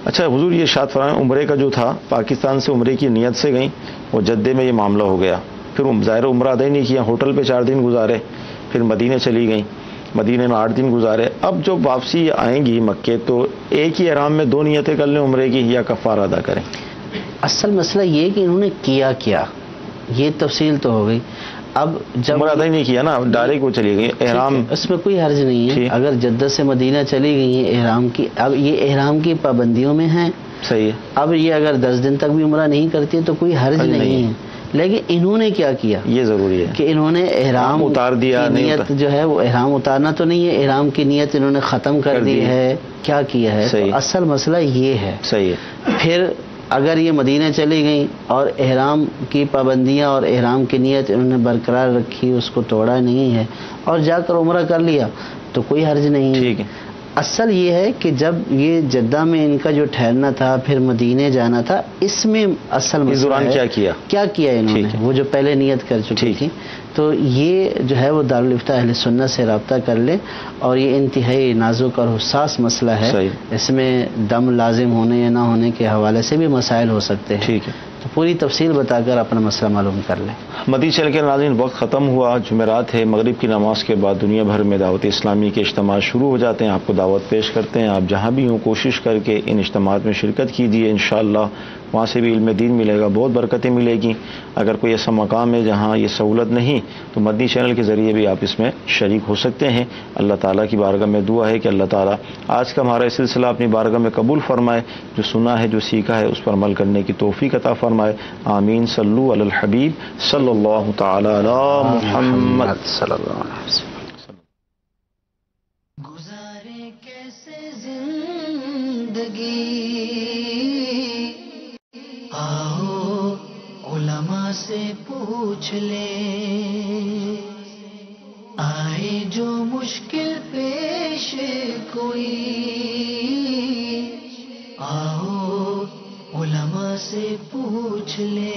اچھا حضور, یہ ارشاد فرمائیں عمرے کا جو تھا, پاکستان سے عمرے کی نیت سے گئیں, وہ جدے میں یہ معاملہ ہو گیا, پھر ظاہر عمرہ ادا ہی نہیں کیا, ہوٹل پہ 4 دن گزارے, پھر مدینے چلی گئیں, مدینے میں 8 دن گزارے. اب جب واپسی آئیں گی مکے تو ایک ہی احرام میں 2 نیتیں کر لیں عمرے کی یا کفارہ ادا کریں؟ اصل مسئلہ یہ کہ انہوں نے کیا یہ تفصیل تو ہو گئی. اب جب عمرہ ادا ہی نہیں کیا نا, ڈائریکٹ وہ چلی گئی احرام, اس میں کوئی حرج نہیں ہے. اگر جدہ سے مدینہ چلی گئی ہیں احرام کی, اب یہ احرام کی پابندیوں میں ہیں, صحیح ہے. اب یہ اگر 10 دن تک بھی عمرہ نہیں کرتی تو کوئی حرج نہیں ہے. لیکن انہوں نے کیا کیا یہ ضروری ہے کہ انہوں نے احرام اتار دیا، کی نیت جو ہے وہ احرام اتارنا تو نہیں ہے، احرام کی نیت انہوں نے ختم کر دی ہے، کیا کیا ہے؟ تو اصل مسئلہ یہ ہے. صحیح ہے. پھر اگر یہ مدینہ چلی گئیں اور احرام کی پابندیاں اور احرام کی نیت انہوں نے برقرار رکھی، اس کو توڑا نہیں ہے اور جا کر عمرہ کر لیا تو کوئی حرج نہیں ہے. ٹھیک ہے. اصل یہ ہے کہ جب یہ جدہ میں ان کا جو ٹھہرنا تھا پھر مدینے جانا تھا، اس میں اصل مسئلہ اس دوران کیا کیا انہوں نے، وہ جو پہلے نیت کر چکی تھی. تو یہ جو ہے وہ دارالفتہ اہل سنت سے رابطہ کر لیں، اور یہ انتہائی نازک اور حساس مسئلہ ہے. اس میں دم لازم ہونے یا نہ ہونے کے حوالے سے بھی مسائل ہو سکتے ہیں. ٹھیک ہے. تو پوری تفصیل بتا کر اپنا مسئلہ معلوم کر لیں. مدی چل کے ناظرین وقت ختم ہوا. جمعرات ہے، مغرب کی نماز کے بعد دنیا بھر میں دعوت اسلامی کے اجتماع شروع ہو جاتے ہیں. آپ کو دعوت پیش کرتے ہیں، آپ جہاں بھی ہوں کوشش کر کے ان اجتماعات میں شرکت کیجیے. انشاءاللہ وہاں سے بھی علم دین ملے گا، بہت برکتیں ملے گی. اگر کوئی ایسا مقام ہے جہاں یہ سہولت نہیں تو مدنی چینل کے ذریعے بھی آپ اس میں شریک ہو سکتے ہیں. اللہ تعالیٰ کی بارگاہ میں دعا ہے کہ اللہ تعالیٰ آج کا ہمارا سلسلہ اپنی بارگاہ میں قبول فرمائے. جو سنا ہے، جو سیکھا ہے، اس پر عمل کرنے کی توفیق عطا فرمائے. آمین. صلو علی الحبیب صلی اللہ تعالی علی محمد صلی اللہ علیہ وسلم. گزارے کیسے زندگی، آؤ علماء سے پوچھ لے. آئے جو مشکل پیش کوئی، آؤ علماء سے پوچھ لے.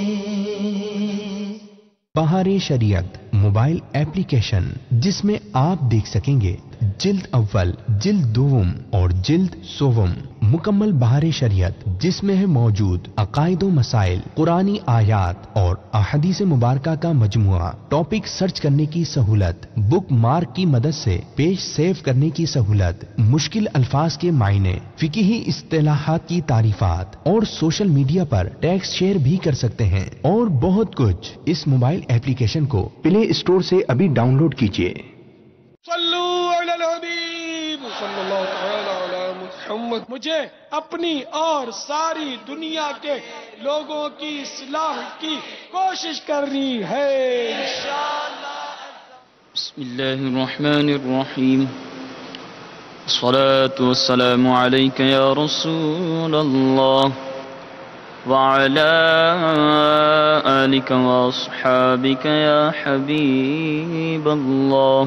بہار شریعت موبائل ایپلیکیشن، جس میں آپ دیکھ سکیں گے جلد اول، جلد دوم اور جلد سوم مکمل بہار شریعت، جس میں ہے موجود عقائد و مسائل، قرآنی آیات اور احادیث مبارکہ کا مجموعہ. ٹاپک سرچ کرنے کی سہولت، بک مارک کی مدد سے پیج سیو کرنے کی سہولت، مشکل الفاظ کے معنی، فقہی اصطلاحات کی تعریفات اور سوشل میڈیا پر ٹیکسٹ شیئر بھی کر سکتے ہیں اور بہت کچھ. اس موبائل ایپلیکیشن کو پلے اسٹور سے ابھی ڈاؤن لوڈ کیجیے. صلو علی الحبیب صلی اللہ تعالی علی محمد. مجھے اپنی اور ساری دنیا کے لوگوں کی اصلاح کی کوشش کرنی ہے انشاءاللہ. بسم اللہ الرحمن الرحیم. الصلاة والسلام علیک یا رسول اللہ وعلى آلك وأصحابك يا حبيب الله.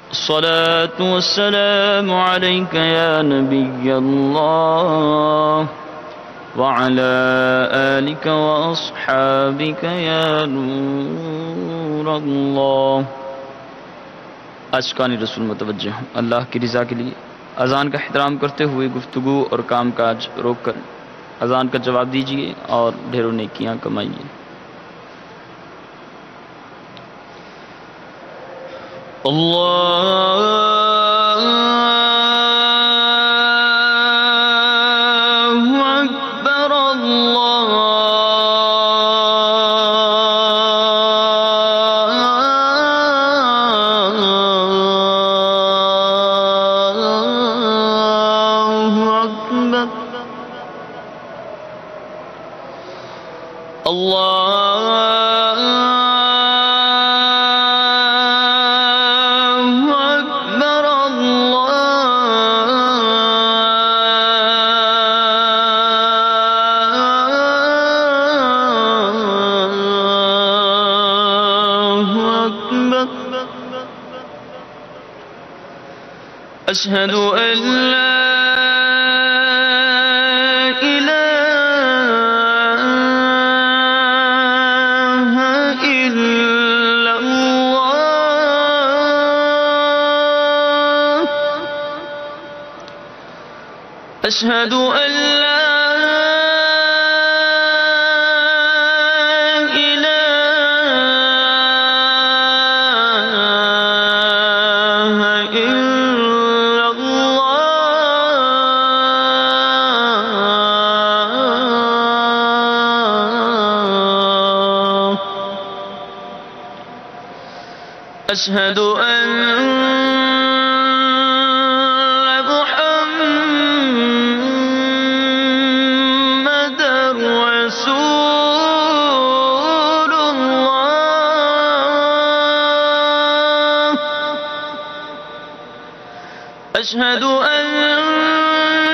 الصلاة والسلام عليك يا نبي الله وعلى آلك وأصحابك يا نور الله. عاشقان رسول متوجہ ہوں. اللہ کی رضا کے لیے اذان کا احترام کرتے ہوئے گفتگو اور کام کاج روک کر اذان کا جواب دیجیے اور ڈھیروں نیکیاں کمائیے. اللہ اکبر. أشهد أن لا إله إلا الله. أشهد أن لا أشهد أن محمدا رسول أشهد أن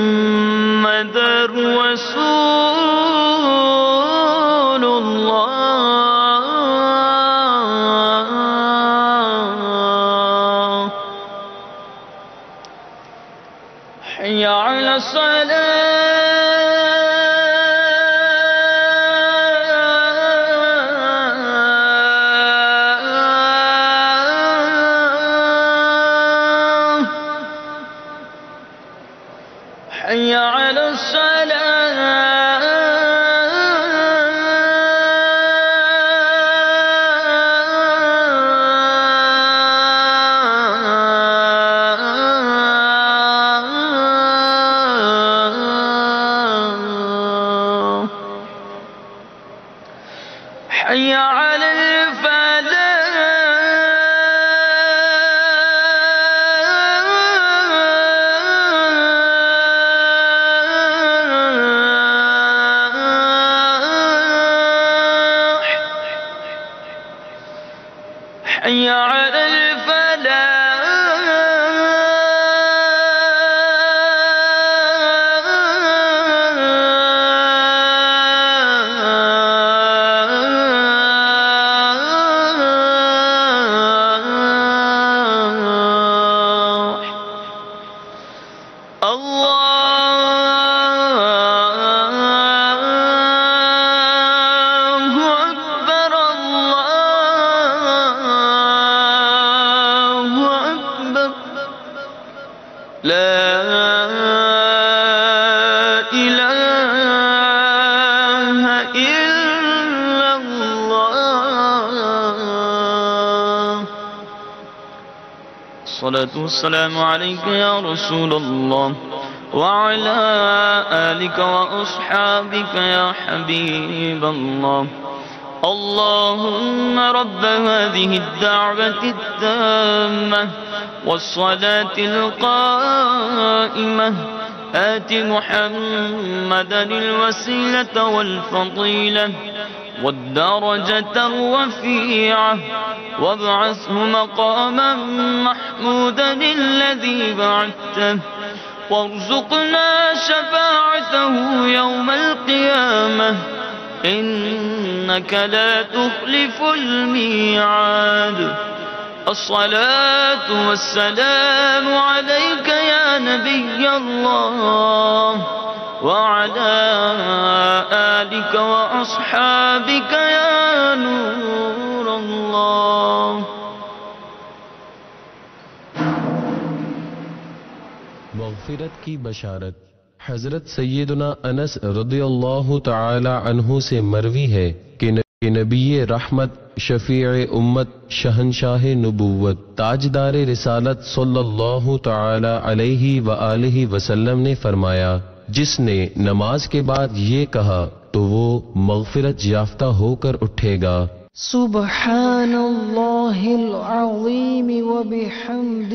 محمد رسول الله حي على الصلاة حي على الصلاة حي على الفلاح حي على الفلاح الله أكبر الله أكبر لا إله إلا الله الصلاة والسلام عليك يا رسول الله وعلى آلك وأصحابك يا حبيب الله اللهم رب هذه الدعوة التامة والصلاة القائمة آت محمدا الوسيلة والفضيلة والدرجة الرفيعة وابعثه مقاما محمودا الذي بعثته وارزقنا شفاعته يوم القيامة إنك لا تخلف الميعاد الصلاة والسلام عليك يا نبي الله وعلى آلك وأصحابك يا نور الله مغفرت کی بشارت حضرت سیدنا انس رضی اللہ تعالی عنہ سے مروی ہے کہ نبی رحمت شفیع امت شہنشاہ نبوت تاجدار رسالت صلی اللہ تعالی علیہ وآلہ وسلم نے فرمایا جس نے نماز کے بعد یہ کہا تو وہ مغفرت یافتہ ہو کر اٹھے گا سبحان اللہ العظیم وبحمدہ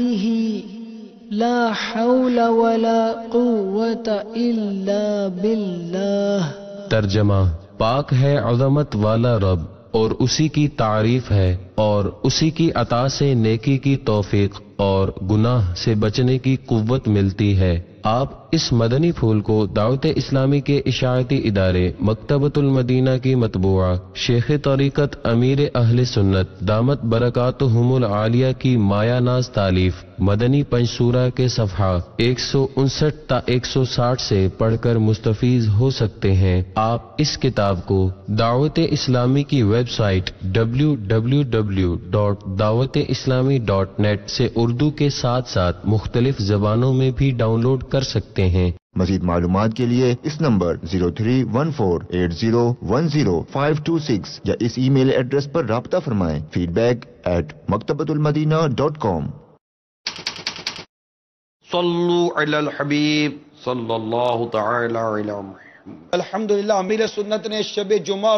لا حول ولا قوة الا باللہ ترجمہ پاک ہے عظمت والا رب اور اسی کی تعریف ہے اور اسی کی عطا سے نیکی کی توفیق اور گناہ سے بچنے کی قوت ملتی ہے آپ اس مدنی پھول کو دعوت اسلامی کے اشاعتی ادارے مکتبۃ المدینہ کی مطبوعہ شیخ طریقت امیر اہل سنت دامت برکاتہم العالیہ کی مایہ ناز تالیف مدنی پنجسورہ کے صفحہ 159 تا 160 سے پڑھ کر مستفیض ہو سکتے ہیں آپ اس کتاب کو دعوت اسلامی کی ویب سائٹ www.dawat-islami.net سے اردو کے ساتھ ساتھ مختلف زبانوں میں بھی ڈاؤن لوڈ کر سکتے ہیں مزید معلومات کے لیے اس نمبر 031480100526 یا اس ای میل ایڈریس پر رابطہ فرمائیں feedback@maktabatulmadina.com صلو علی الحبیب صلی اللہ تعالی علی محمد الحمدللہ امیر سنت نے شب جمعہ